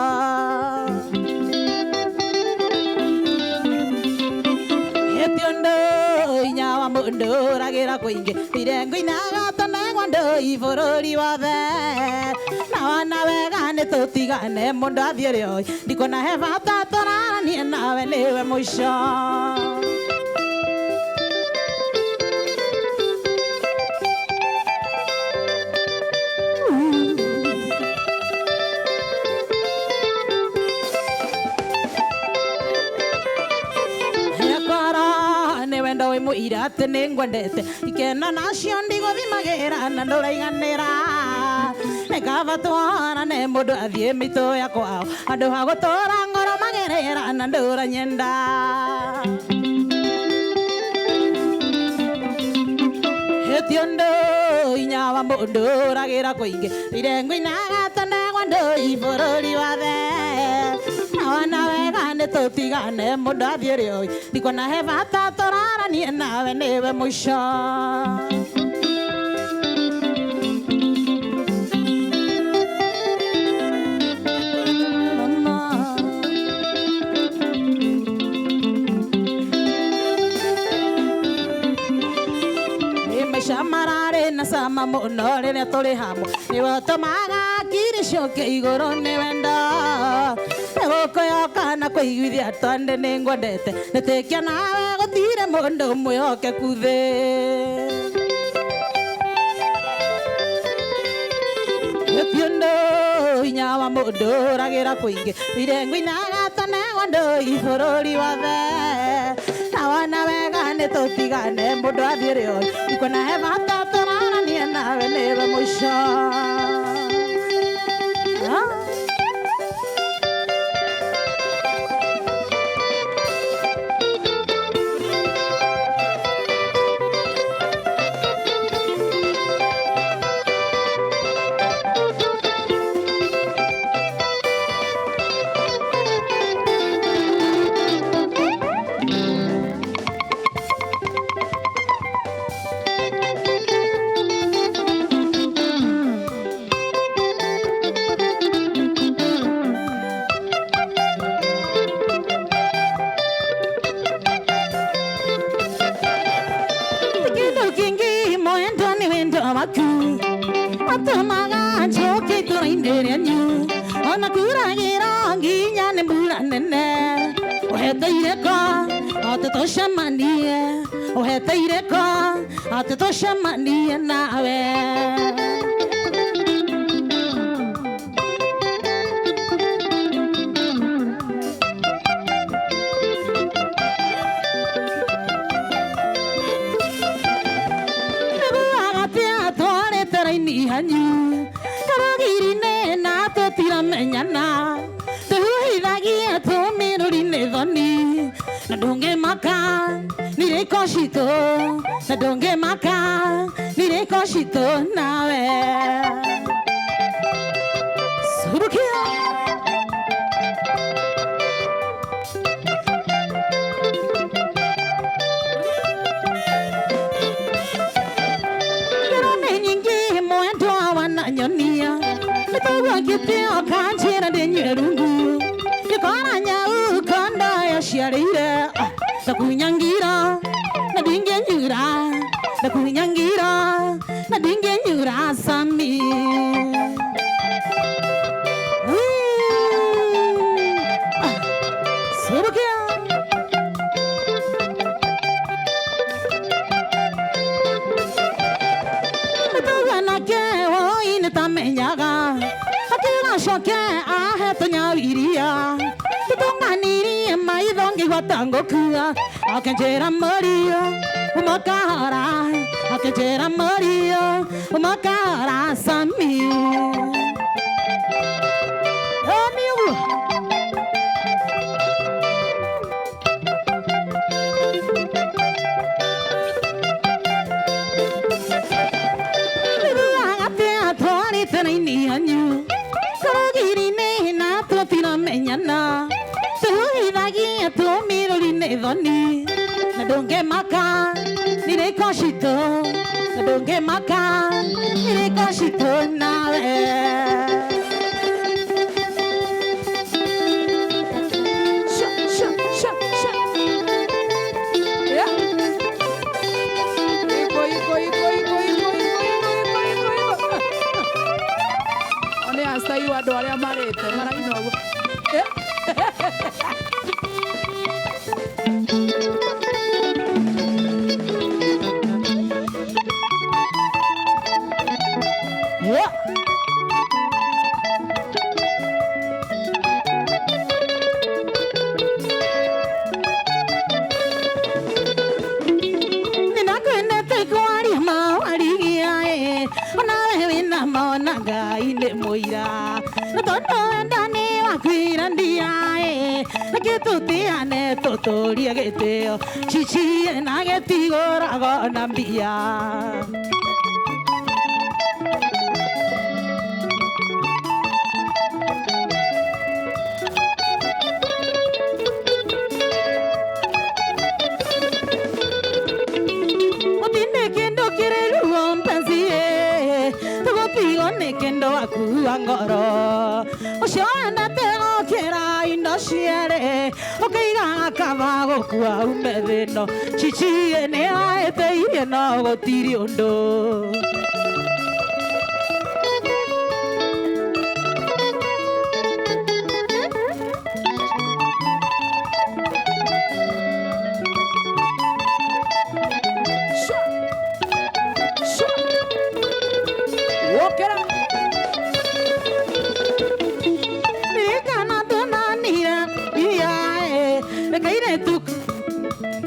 Etiondo inyawa mundo ragira kuinge Mirengo inaga tane wando iforori wathe Nawana wegane tutigane mundo athiere oi Ndiko na heva tatorana nie nawe niwe mwisho Wendo we muira tene ngwendete ikena nacio ndigothimagira na nduraiganira nekava twana ne mundu athie mito ya kwao andu ha gutura ngoro magerera na nduranyenda hetiondo inyawa mundu ragira kuingi irengo inaga tene ngwendo ibururi wathe Nawana wegane tutigane mundu athiere oi ndiko na heva tatoraranie nawe niwe mwisho Shamarare na sama muno rĩrĩa tũrĩ hamwe nĩwe ũtũmaga akiri ciũke igũrũ nĩ wendo nĩgũkũyoka na kũiguithia twande nĩ ngwendete nĩtĩkia nawe gũtirĩ mũndũ mwĩhokeku thĩ gũtiũndũ hinya wa mũndũ ũragĩra kũingĩ irengo inagatane ng'ondũ ibũrũri wothe Nawana wegane tutigane mundu athiere oi Ndiko na heva tatoraranie nawe niwe mwisho Toshamanie nawe Agatia tore teraini hanyu Karagirine na totira menyana Tuhidagia tumirurine dhoni Nadunge maka nire koshito Nadonge maka nire koshito nawe Surukia Gerone nyingi mwendo wana nyonia Nitowa kitio kanchira denye rungu Nikona nyau konda ya shiarire Nakunyangira Nadinge nyura Nakunyangira Nadinge nyura sami Surukia Nitoga nake o inetamenyaga Akira shoke ahe tonya iria Tutonganiri maithongi batango kua akenjera Maria umakara akenjera Maria umakara sami amigo ni anyu kagiri ne na to tira menyana tu idagi tu miroli ne doni na donge maka ni re koshito na donge maka ni re koshito na hasta iba a doar a marete, maravilloso. Totoria geteo chichi na getigora go nambia Odine kendo kirelu ompensie Togo pigo ne kendo aku angoro Oshana tego kera indoshiere Okeiga kabago kwa umedeno Chichi ene aete irieno gotiri ondo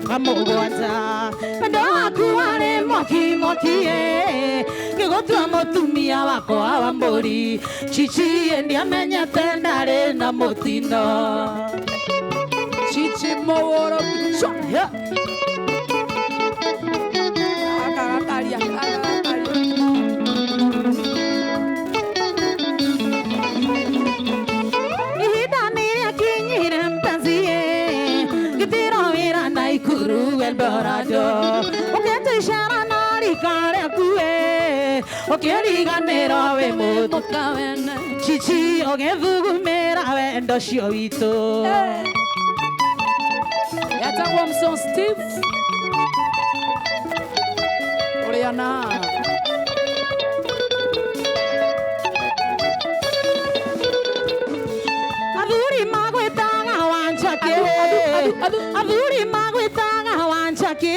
Kamogoza Ndoa kuwane moki moki Kigotua motumia wako awa mbori Chichi endi amenya tendare na motino Chichi moworo Shya Akakaria Ihidaniria kinyire mpenzie Gitiro vira na ikuru elborado Okete shara nari kare kue Okeriga nera we motoka wene Chichi oge vugu mera wendo shioito Yatangwa mson Steve Oriana Aduri magwetanga wanchake Aduri magwetanga wanchake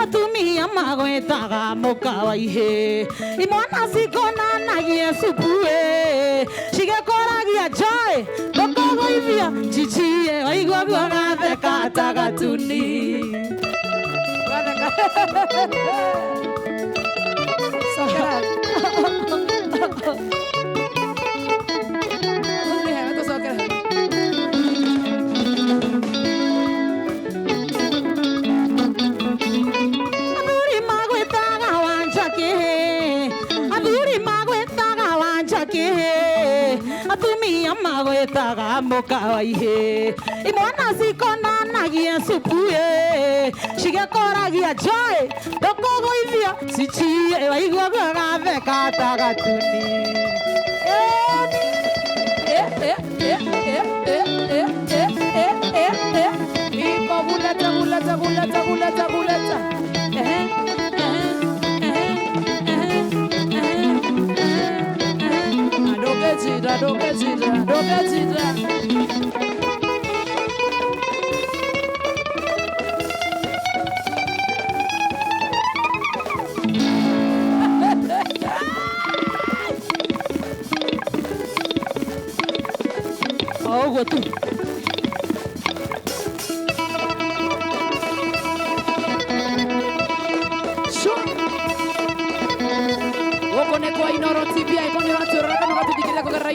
Atumia magwetaga mokawaihe Imwana sikona na Yesu kue Shigekoragia joy Lokogo ivia Chichie Waigwa gwagathe katagatuni Sokera Atumia magwetaga mokawaihe Imwana sikona na Yesu kue Shigekoragia joy Lokogo ivia Chichie Waigwa gwagathe katagatuni Iko buleta Doge zidra Oh, what?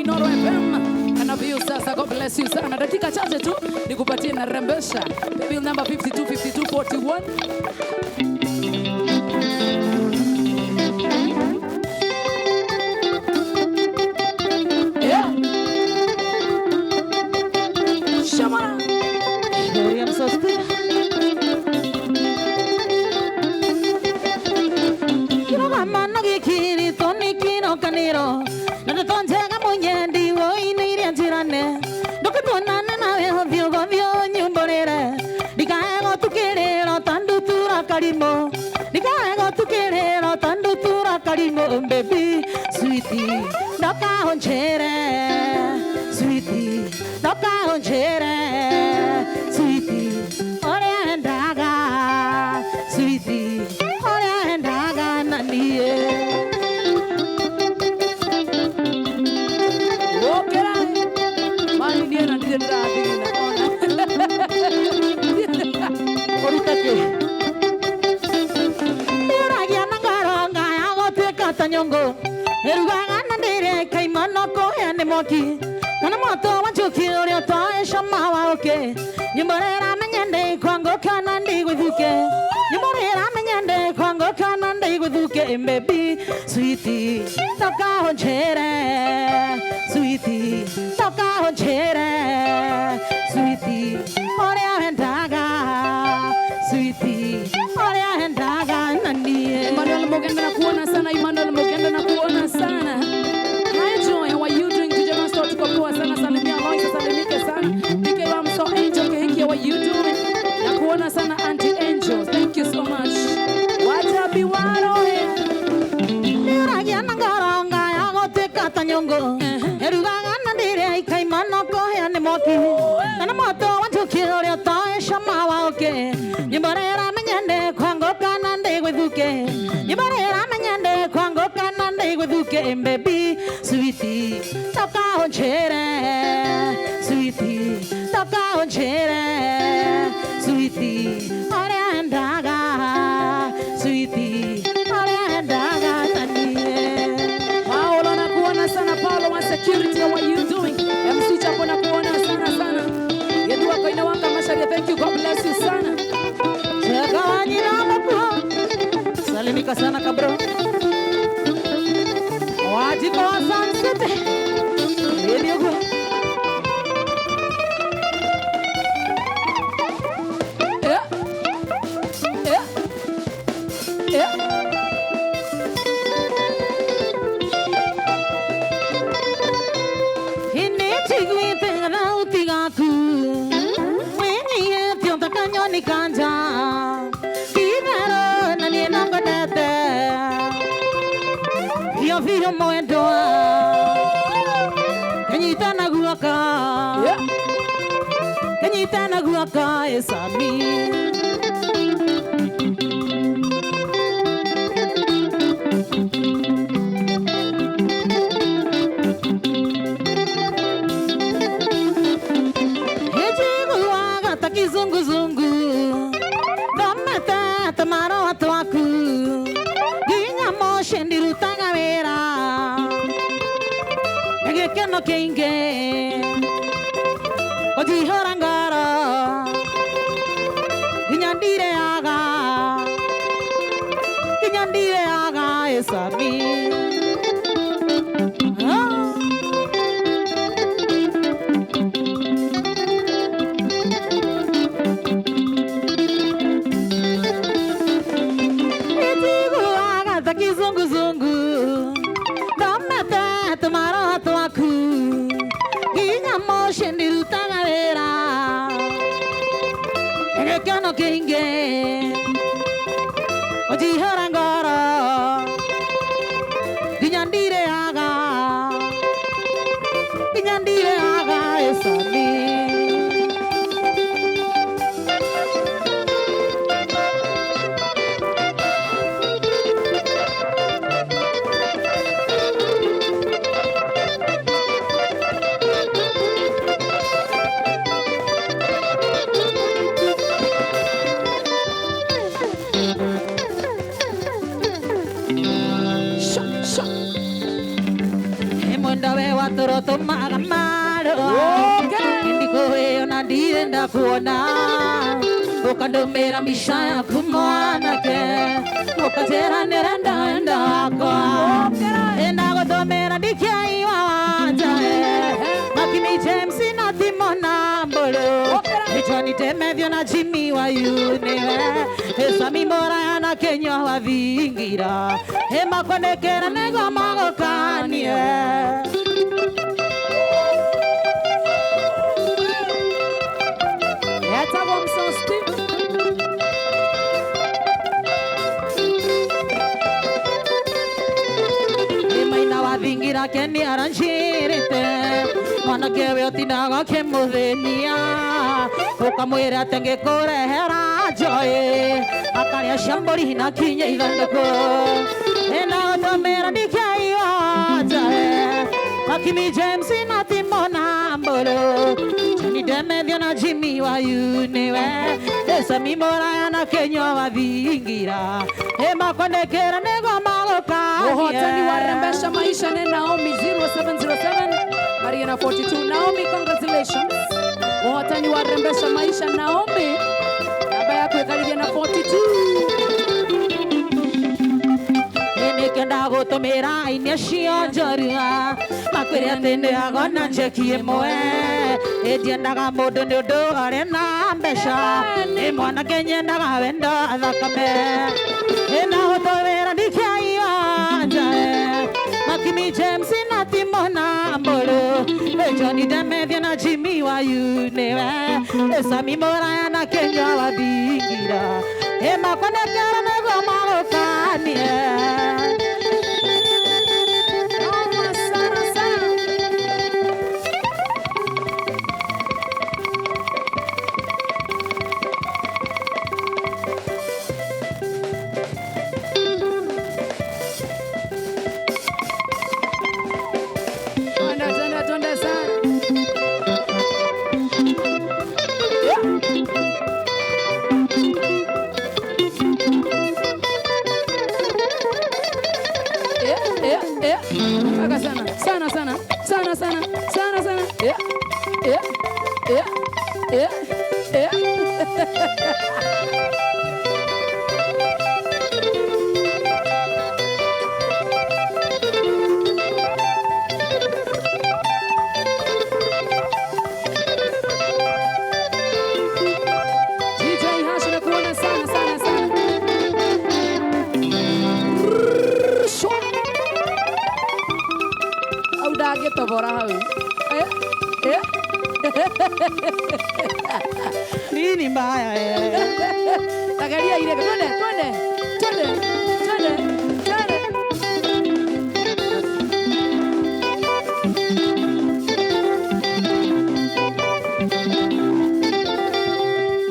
Noro FM. Anaviu sasa, God bless you sana. Dakika chache tu nikupatie na rembesha. Bill number 525241. Yeah. Shamara. Gloria am sosti. Kino mama no gikiri toni kino kaniro. Nado tonjega munyendi wo iniri antirane. Doke tonane na veo vio nyumborere. Dikaego tukirero tandu tura karimo. Dikaego tukirero tandu tura karimo baby sweetie. Doka onchere sweetie. Doka onchere sweetie. Ore andaga sweetie. Ore andaga naniye. Mani dia nanti dia berarti Ahorita que Mira nangaronga agote katanyongo Erugaga nandere kaimano ko ene moki Kana moto wanchuki ori oto shama wa oke Nyumborera menyende kwango kanandi guthuke Nyumborera menyende kwango kanandi guthuke baby sweetie toka honchere sweetie toka honchere sweetie ore ahendaga sweetie ore ahendaga nanie Emmanuel Mogenda na kuona sana. Emmanuel Mogenda na kuona sana. Hi Joy, how are you doing? Tujana start kwa poa sana. Salimia Loisa, salimike sana. DK Ramso Angel Kehiki, how are you doing? Na kuona sana Auntie Angel. Thank you so much. Wajabi waro Mira nangaronga agote katanyongo Erugaga nandire kaimano ko ene moki Kana moto wanchuki ori oto shama wa oke Nyumborera menyende kwango kanande guthuke Nyumborera menyende kwango kanande guthuke baby sweetie toka onchere sweetie toka onchere sweetie ore andaga sweetie ore andaga tanie Paolo na kuona sana. Paolo wa security, how are you doing? MC Chapo na kuona sana. Yedu wako inawanga masharia. Thank you, God bless you sana. Chekawanyina moko salimika sana kabro wajiko wa sunset Eliyogo Yeah. Yeah. Yeah. Hini tigwite na utigaku Mwenye tionta kanyoni kanja Kivero na nienongo nete Vio moendoa Kenyita na guaka Yeah. Kenyita na guaka esami Hejiguaga takizunguzungu Dometa tamaro atwaku Ginya moshe ndirutaga wera Egekeno keinge Ojihora ngara Ginya ndire aga esami Kizunguzungu Dometa tumaro atwaku Ginya moshe ndirutaga wera Egekeno keinge Ojihora ngara Ginya ndire aga esami toro tomaga maro ndikoe ona ndienda kuona ukandomera misha yaku mwanake ukatera nerenda kwa ndagothomera ndikiaiwa wanjae Makimi James na Timona Mbolo Johnny Temethio na Jimmy wa Uniwe Esami Mora na Kenya wa Vingira Hema konekera nego magokanie Eta Womson Steve Emaina wa Vingira Keni aranjirite Mwanake we otinaga kemuthenia ukamwira atenge kurehera joy akaria shambori na kinya ithandũkũ ena ũtũmĩra ndikaiwa joy Makimi James na Timona Mbolo Johnny Temethio na Jimmy wa Uniwe Esami Moraya na Kenya wa Vingira emakonekera nego magũkania Ũhotani wa Rembesha Maisha ni Naomi 0707 Mariana 42 Naomi congratulations Ũhotani wa Rembesha Maisha Naomi namba yako ĩkarĩria na 42 Nikenda gũtũmĩra inya cio njorua makwĩre atĩ nĩagona njeki ĩmwe ĩndiendaga mũndũ nĩ ũndũ arĩ na mbeca nĩ mwanake nyendaga wendo thakame ĩna gũtũmĩra ndikiaiwa njae Makimi James na Timona Mbolo Johnny Temethio na Jimmy wa Uniwe Esami Moraya na Kenya wa Vingira emakonekera nego magũkanie Twende sana Aka sana DJ Hash nakuona sana Audage tobora hau nini mbaya Tagaria ile twende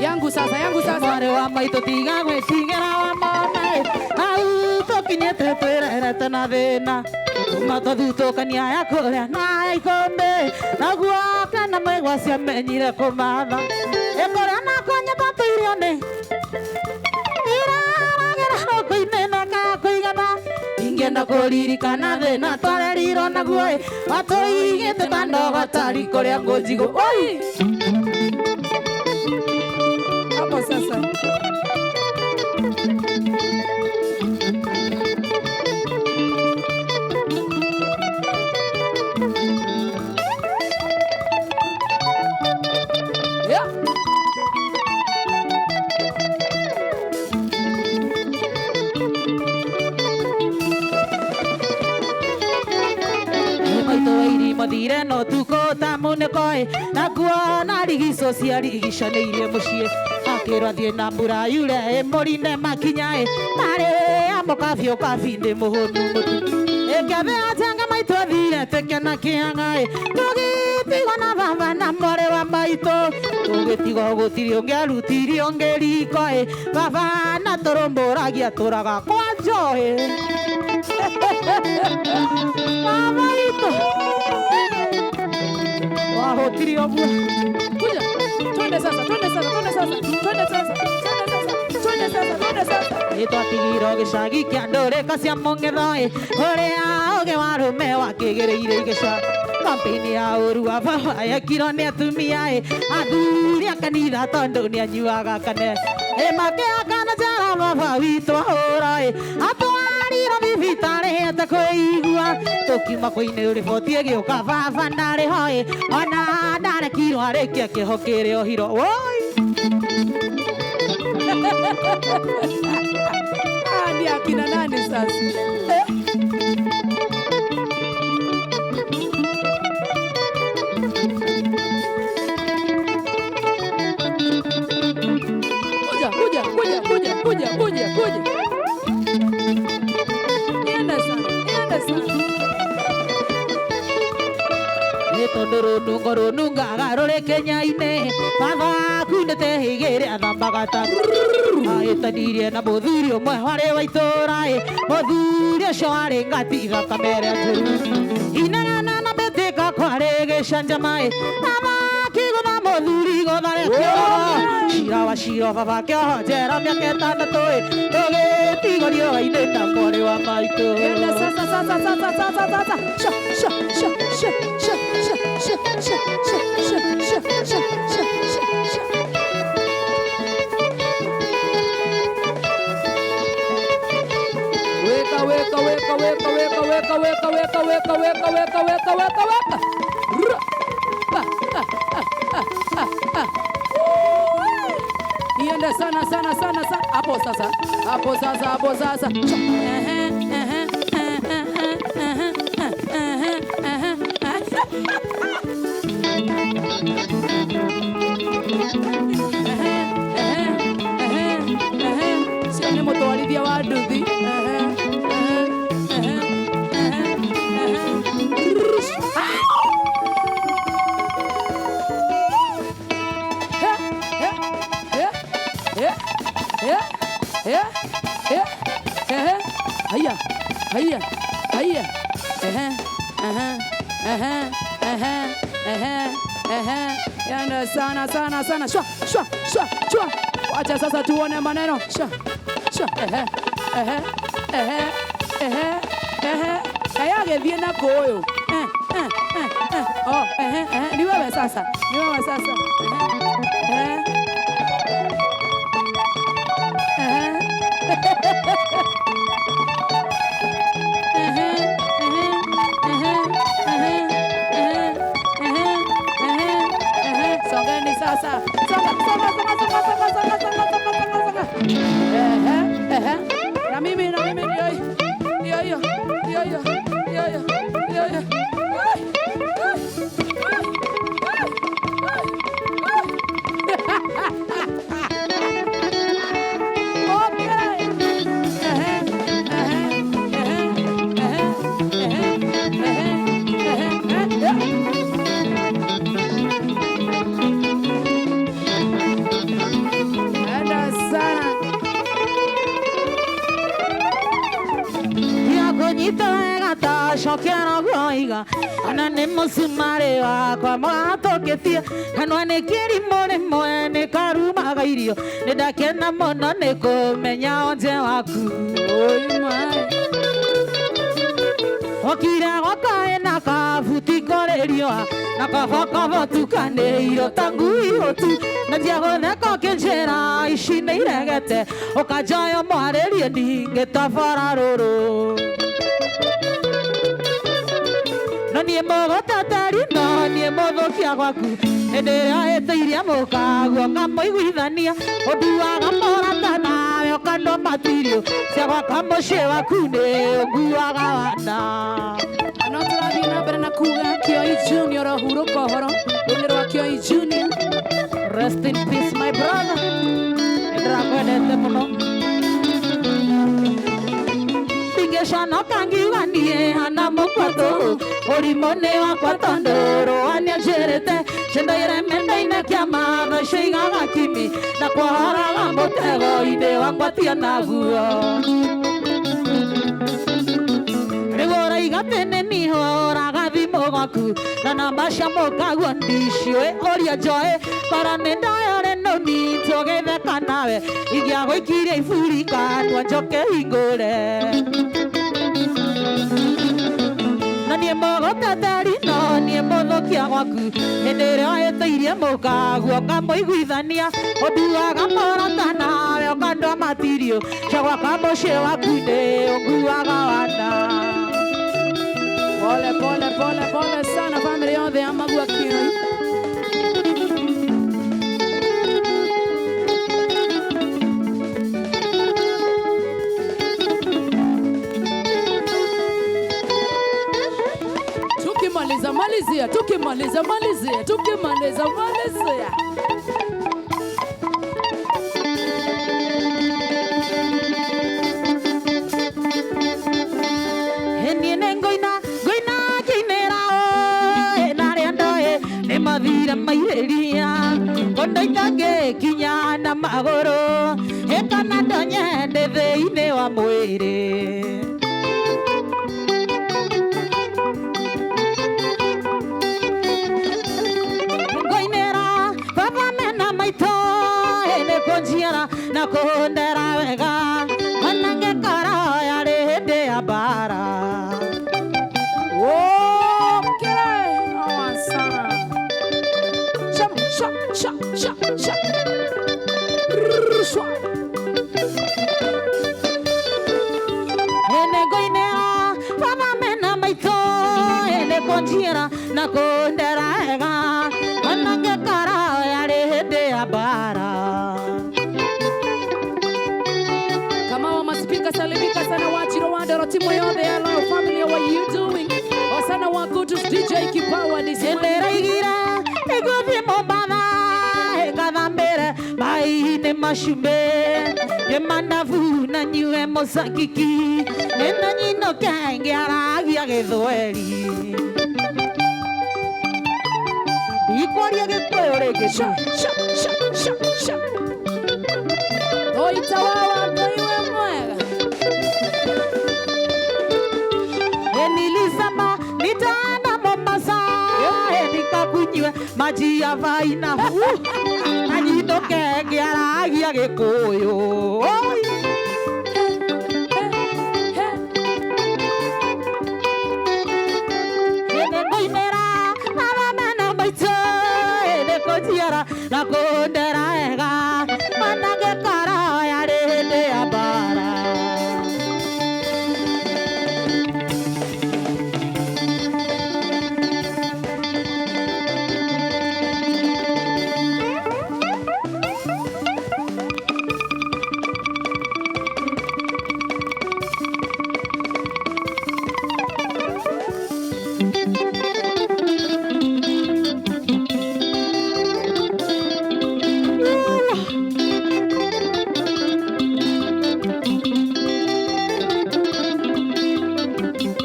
Yangu sasa Mare wa maito tiga gwĩtigĩra wa mone au tũkinyĩte twĩrerete na thĩna matũthutũkania ya kũrĩa na ikũmbĩ naguo kana mwĩgwa ciamenyire kũmatha ĩkũrĩa na kũnyita tũirio nĩ iraragĩra rũkũ-inĩ na kakũigana ingĩenda kũririkana thĩna twarerirwo naguo watũigĩte ta ndogo tari kũrĩa ngũnjigũ oi hapo sasa Mathire no tuko tamunikoe na kuona rigico ciarigicanĩirie mũciĩ akĩrwo thiĩ na mbura yure mũrinde makinyae marĩ amũkabio kabinde mũhũnu mũtu ĩkĩabe atenga maitũ thire tekena kĩangae tũgĩtigwo na baba na mwarĩ wa maitũ tũgĩtigwo gũtirĩ ũngĩarutirie ũngĩrikoe baba na tũrũmbũragia tũraga kwa njoĩ mamaitũ wahotiri oguo kuja twende sasa nĩtwatigirwo gĩcagi kĩa ndũrĩka cia mũng'etho ũrĩa ũgĩ wa rũme wakĩgĩrĩire igĩca kampeni ya ũru wa baba yekirwo nĩ atumia athuri a kanitha tondũ nĩ anyuaga kane makĩakana njara baba witũ ahũra atwarirwo thibitarĩ hete kwĩigua tũkiuma kũinĩ riboti ĩgĩũka baba ndarĩ ho ona ndarekirwo arĩkia kĩho kĩrĩ ohiro woi ni akina nani sasa? Kuja. Nienda sana. Tondũ rũnungo rũnungaga rũrĩ Kenya-inĩ baba kunĩte hĩgĩrĩ athambaga ta agĩtanirie na mũthuri ũmwe warĩ wa itũũra mũthuri ũcio warĩ ngati thakame njũru inegana na mbĩtĩka kwarĩ gĩcanjama baba akĩgũtha mũthuri igũtha rĩakĩo cira wa cira baba akĩohwo njera mĩaka ĩtandatũ tũgĩtigũrio wainĩ na mwarĩ wa maitũ Niende sana. Hapo sasa. Sione mutwarithia wa nduthi. Yanda sana. Shwa. Wacha sasa tuone maneno. Shwa. Kaya gethie na koyo. Ni wewe sasa. Songeni sasa. Songa. Na mimi ndio hiyo. Shokera goiga ana nĩ mũcumarĩ wakwa mwatũkĩtie kanua nĩ kĩrimũ rĩmwe nĩ karumaga irio nĩ ndakena mũno nĩ kũmenya onje waku okire gwakaĩ na kabuti kũrĩrio na kabokobo tukanĩirwo ta ngui hũtu na ndiagũtheka ũkĩnjĩra ici nĩ iregete ũkanjoya mwarĩrie ndingĩtobora rũrũ no niĩ mũgũtatari no niĩ mũthũkia gwaku hĩndĩ ĩrĩa ĩtĩirie mũkaguo ngamũiguithania ũnduaga mũrata nawe ũkandũ matirio cia gwaka mũciĩ waku nĩ ũnguaga wana no tũrathiĩ na mbere na kuga Kioi Junior ũhurũka ũhoro rũnĩ rwa Kioi Junior. Rest in peace my brother, nĩndĩrakwendete mũno ingĩconoka ngiuga niĩ hana mũkwathũ ũrimũ nĩ wakwa tondũ rũa nĩanjĩrĩte cindaire menda-inĩ kĩa matho ciaigaga kimi na kwahoraga mũtego-inĩ wakwa tionaguo rĩu ũraiga tene nihũraga thimũ gwaku na namba cia mũkaguo ndiciũĩ ũria njoĩ korwo nĩ ndayore nũni tũgĩtheka nawe ingĩagũikirie iburi kanua njoke hingũre na niĩ nie mũgũteteri no nie mũthũkia gwaku hĩndĩ ĩrĩa wĩtĩirie mũkaguo ngamũiguithania ũnduaga mũrata nawe ũkandua matirio cia gwaka mũciĩ waku nĩ ũnguaga wanda. Pole pole pole pole sana family yothe ya Magua Kiroi. Tukimaliza. Mathira maireria kondo itange kinya na magoro ekana ndonyende thĩinĩ wa mwĩrĩ. Ngoinera baba mena maitho nĩ kũnjiara na kũndera wega ona ngĩkora yarĩ hĩndĩ ya mbara. Ngoinera baba mena maitho nĩ kũnjiara na kũndera wega ona ngĩkora yarĩ hĩndĩ ya mbara. Kama wa maspika salimika sana wachiro wandero timu yothe ya Lao family, what you doing? Wasana wa Kutus DJ Kipawa Sendera igira egothi Mombasa ekathambere maine mashumbe yemanavu na nyue mosakiki ena nyino kenge aragia githweri ikwaria gitwere sha oitawawa ngaiwe mwega Nilisema nitaenda Mombasa nikakunywe maji ya vaina na nyino kenge aragia gikuyu. Ngoinera baba mena maitho nĩ kũnjiara na kũndera wega ona ngĩkora yarĩ hĩndĩ ya mbara.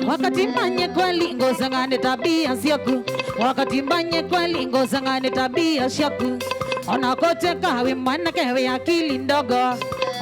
Wakati mbanye kweli ngozangane tabia siaku wakati mbanye kweli ngozangane tabia siaku ona kote kawe mwana kewe akili ndogo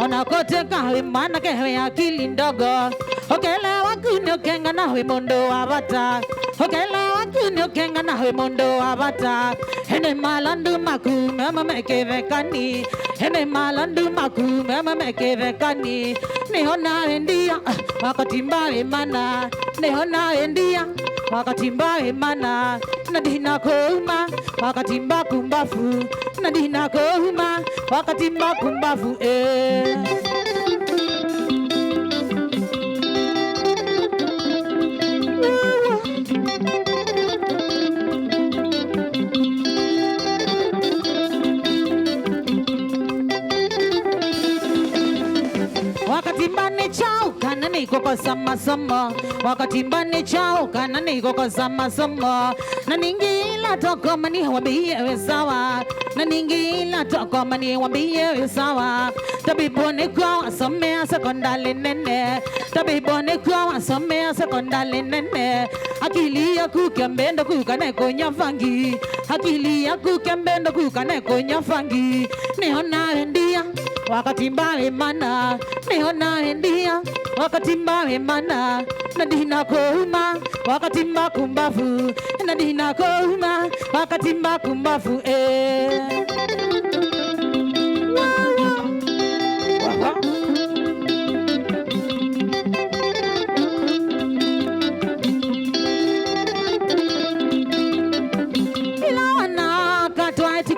ona kote kawe mwana kewe akili ndogo okela wakunyo kenga nawe mondo wabata okela wakunyo kenga nawe mondo wabata ene malandu maku mama mekevekani ene malandu maku mama mekevekani nihona endia wakati mbawe mana nihona endia wakati mbawe mana nadina kouma wakati mbakumbafu nadina kouma wakati mbakumbafu wakati mbane chao kana niko kwa sama wakati mbane chao kana niko kwa sama na ningila toko mani wambie we sawa na ningila toko mani wambie we sawa tabibone kwa wasomea sekondari nene tabibone kwa wasomea sekondari nene akili ya kukembendo kukane konya fangi akili ya kukembendo kukane konya fangi nihona endia wakati mbawe mana nihona endia wakati mbawe mana nadina kouma wakati mbakumbafu nadina kouma wakati mbakumbafu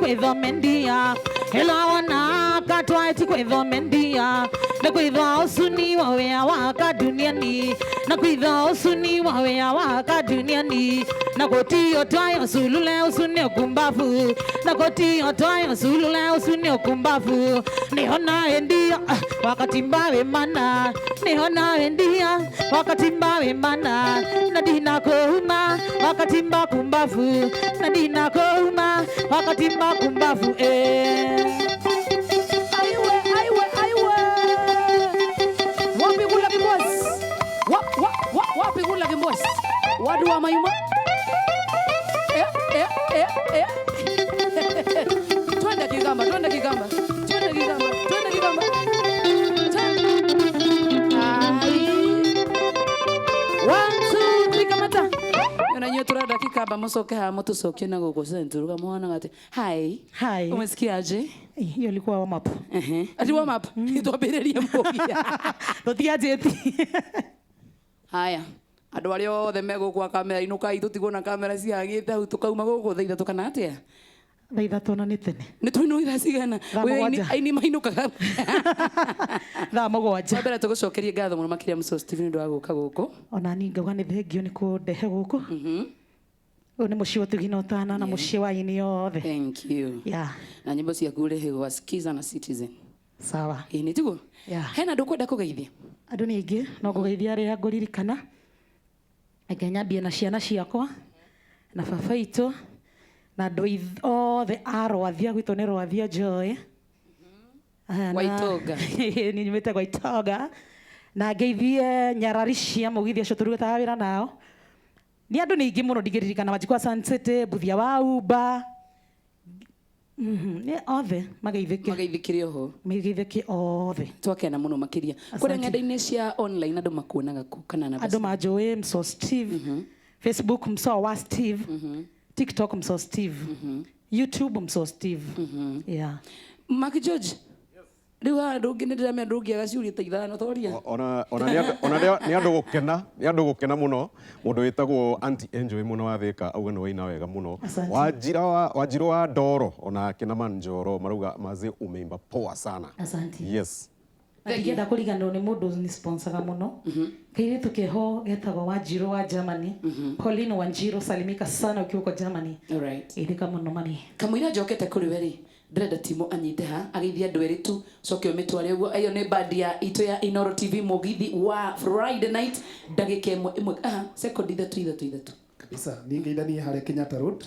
kwithomendia ela wana katwa ti kwithomendia na kwitho usuni wa wea waka duniani na kwitho usuni wa wea waka duniani na gotio twayo sulule usuni okumbafu na gotio twayo sulule usuni okumbafu nihona endia wakati mbawe mana nihona endia wakati mbawe mana na dina kohuma wakati mba kumbafu na dina kohuma wakati mba kumbafu Wapi kula kimbos? Wadu wa mayuma? Twende Kigamba. 1, 2, 3 kamata. Unajua turada Kigamba msoke ha moto soke na gogo sentu kama mwana ngate. Hi. Umesikiaje? Hiyo ilikuwa warm up. Ati warm up. Ituabireria mbogia. Totiaje eti. Haya. Andu aria othe megukwa kamera inukai tutigwo na kamera ciagite hau tukauma guku thaitha tukana atia thaitha tona ni tene ni twino itha cigana we aini mainukaga thaa mũgwanja mbere tugucokerie ngatho muno makiria Mr. Stephen ndu aguka guku ona ni ngauga ni thengio ni kundehe guku uyu ni mucii utugina utana na mucii wa ini yothe thank you yeah na nyimbo cia kurehegwa Skiza na Citizen sawa ni tiguo yeah hena ndu kwenda kugeithia andu ni ingi no kugeithia ria nguririkana Akanyambia na ciana ciakwa na baba itu na andu othe arwathia gwitu ni rwathia Joy Waitoga ni nyumite Waitoga na ngeithie nyarari cia mugithi acio turugataga wira nao ni andu ni ingi muno ndigiririkana Wanjikwa Sunset Buthia wa Uba ni othe mageithikire oho mageithike othe twakena muno makiria kuri ngenda-ini cia online andu makuonaga ku kana na andu majoe Mso Steve Facebook Mso wa Steve TikTok Mso Steve YouTube Mso Steve yeah Mark George riu andu ngi ndira me ndungi agaciuria ta ithano toria ona ni andu gukena muno mundu witagwo Auntie Enjoy muno wa Thika auga ni waina wega muno Wanjiru wa Ndoro ona Kinaman Njoro maruga maze umeimba poa sana asante yes Ndigienda kurigana ni mundu ni sponsoraga muno kairitu keho getagwo Wanjiru wa Germany Pauline Wanjiru salimika sana ukiuko Germany alright ithika muno mani kamwira njokete kuri weri ndrenda timo anyite ha ageithia andu eri tu coke umitware uguo ayo ni band ya ito ya Inoro TV mugithi wa Friday night ndagika imwe second ithatu kabisa ni ngeithanie hare Kenyatta Road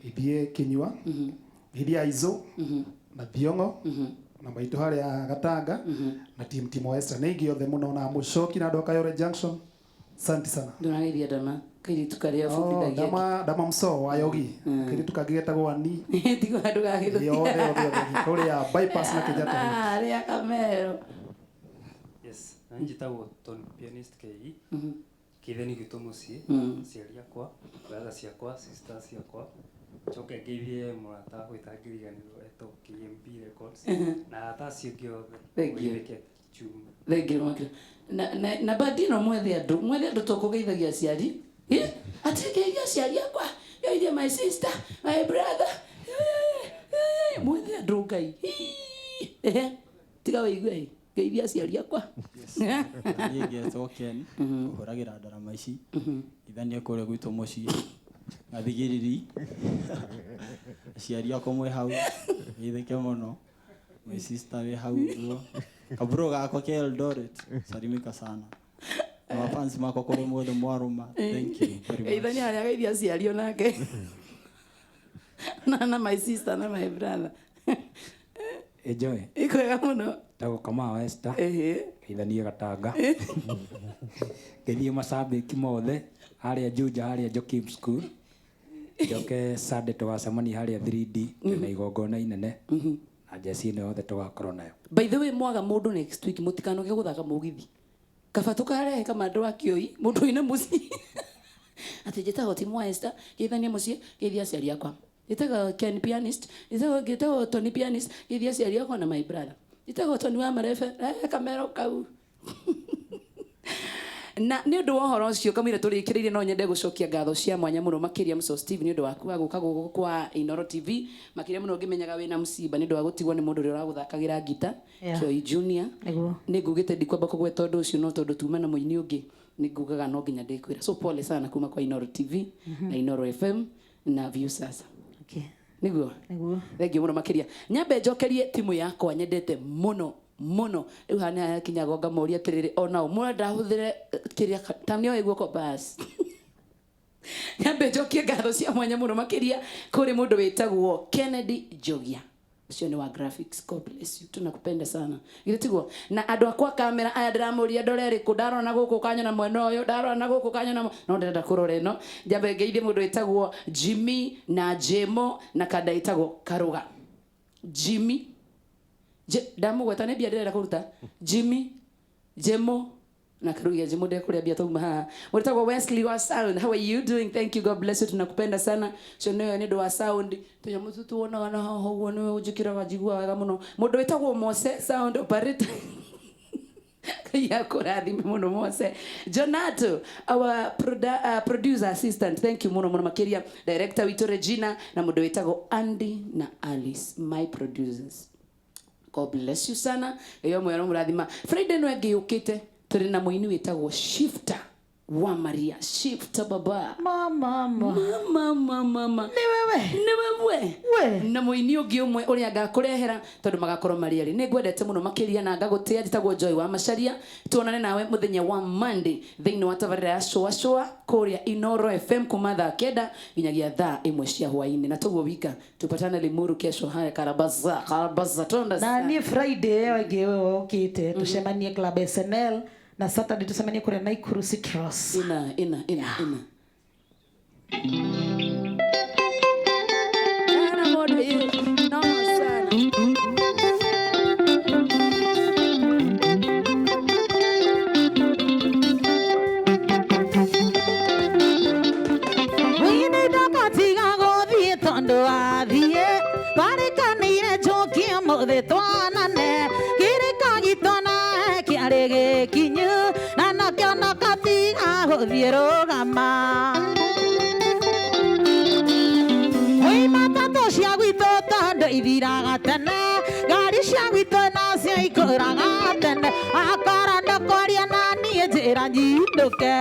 ithie Kinyua ithie Aizo na Thiongo na maitu hare ya Gatanga na team Western ningi othe muno na mucoki na ndoka Yore Junction asante sana ndurageithia dama kairi tukaria fundithagia dama Mso wa Yogi kairi tukagetagwo ani tigo andu gagithukia othe kuri ya bypass na Kenyatta aria kamero yes njitagwo Tony Pianist KE kitheni gitu mucii ciari akwa brother ciakwa sister ciakwa coke ngeithie murata gwitangiriganirwo eto KMB Records na atacio giothe thank you na badino mwethe andu tukugeithagia ciari ati ngeithia ciari akwa ngeithia my sister my brother mwethe andu ngai tiga waigwe ngeithia ciari akwa ngegetwo Ken uhuragira ndarama ici ithanie kure gwitu mucii athigiriri ciari akwa mwe hau ithike muno my sister we hau kaburo gako ke Eldoret salimika sana fans mako kore mwothe mwaruma thank you very much ithani haya geithia ciari onake na my sister na my brother Enjoy ikwega muno tago kama Wester ithanie Gatanga ngethie macambiki mothe haria Juja haria Jokim School joke Sunday tugacemania haria 3D na igongona inene na jesi ne othe tugakorwo nayo by the way mwaga mundu next week mutikanoge guthaka mugithi kaba tukare kama andu akioi mundu ina muci ati jetago Timo Wester githanie muci githia ciari akwa gitago Ken Pianist gitago Tony Pianist githia ciari akwa na my brother gitago Tony wa Marefe kamero kau na nĩ ũndũ wa ũhoro ũcio kamũira tũrĩkĩrĩire no nyende gũcokia ngatho cia mwanya mũno makĩria Mr. Steve nĩ ũndũ waku wa gũka gũkũ kwa Inoro TV makĩria mũno ngĩmenyaga wĩna mũciba nĩ ũndũ wa gũtigwo nĩ mũndũ ũrĩa ũragũthakagĩra ngita Joy Junior nĩ ngugĩte ndikwamba kũgweta ũndũ ũcio no tondũ tuma na mũini ũngĩ nĩ ngugaga no nginya ndĩkwĩra so pole sana kuma kwa Inoro TV na Inoro FM na View sasa niguo thengiũ mũno makĩria nyambe njokerie timu yakwa nyendete mũno rĩu hana kinyago ngamoria atĩrĩrĩ onao mũrenda hũthĩre kĩrĩa tamnio iguoko bas nyambe njokie ngatho cia mwanya mũno makĩria kũrĩ mũndũ wĩtagwo Kennedy Jogia ucio nĩ wa graphics God bless you tunakupenda sana githĩtigwo na andũ akwa kamera aya ndĩramũria ndorere kũ ndarona gũkũ kanyona mwena ũyũ ndarona gũkũ kanyona no ndĩrenda kũrora ĩno njambe ngeithie mũndũ wĩtagwo Jimmy na Jemo na kada ĩtagwo Karuga Jimmy ndamũgweta nĩ mbia ndĩrenda kũruta Jimmy Jemo na Karuga Jemo ndĩrenda kũrĩa mbia tauma haha mũtagwo Wesley wa sound how are you doing thank you God bless you tunakupenda sana so nĩyo nĩ ndũ wa sound tũnyamũ tũtũ tuonaga na haha ũguo nĩwe ũnjĩkĩraga njiguaga wega mũno mũndũ wĩtagwo Mose sound operator ya kũrathime mũno Mose Jonato our producer assistant thank you mũno makĩria director witũ Regina na mũndũ wĩtagwo Andy na Alice my producers God bless you sana eyo mwero mũrathima Friday no ngĩũkĩte tũrĩ na mũini wĩtagwo Shifter wa Maria Shifter baba mama nĩ wewe na mũini ũngĩ ũmwe ũrĩa ngakũrehera tondũ magakorwo marĩ erĩ nĩ ngwendete mũno makĩria na ngagũtĩa njĩtagwo Joy wa Macharia tuonane nawe mũthenya wa Monday thĩinĩ wa tabarĩra ya showa kũrĩa Inoro FM kuma thaa 9 nginyagia thaa 1 cia hwaĩ-inĩ na toguo wika tupatane Limuru kesho haya Karabaza tonda na ni Friday ĩngĩ ũkĩte tucemanie Club SNL na Saturday tusemanie kule Naikuru Citrus ina ana modo hiyo no sana wini dakatiga gothie tondo athie barikanire jokia mothe twanane kirika gitona kiarege kinyu na nakana katiga gothie rogama oi matatu cia gwito tondo ithiraga tene ngari cia gwito nacio ikũraga tene akara ndakwaria na niĩ njĩra nyinduke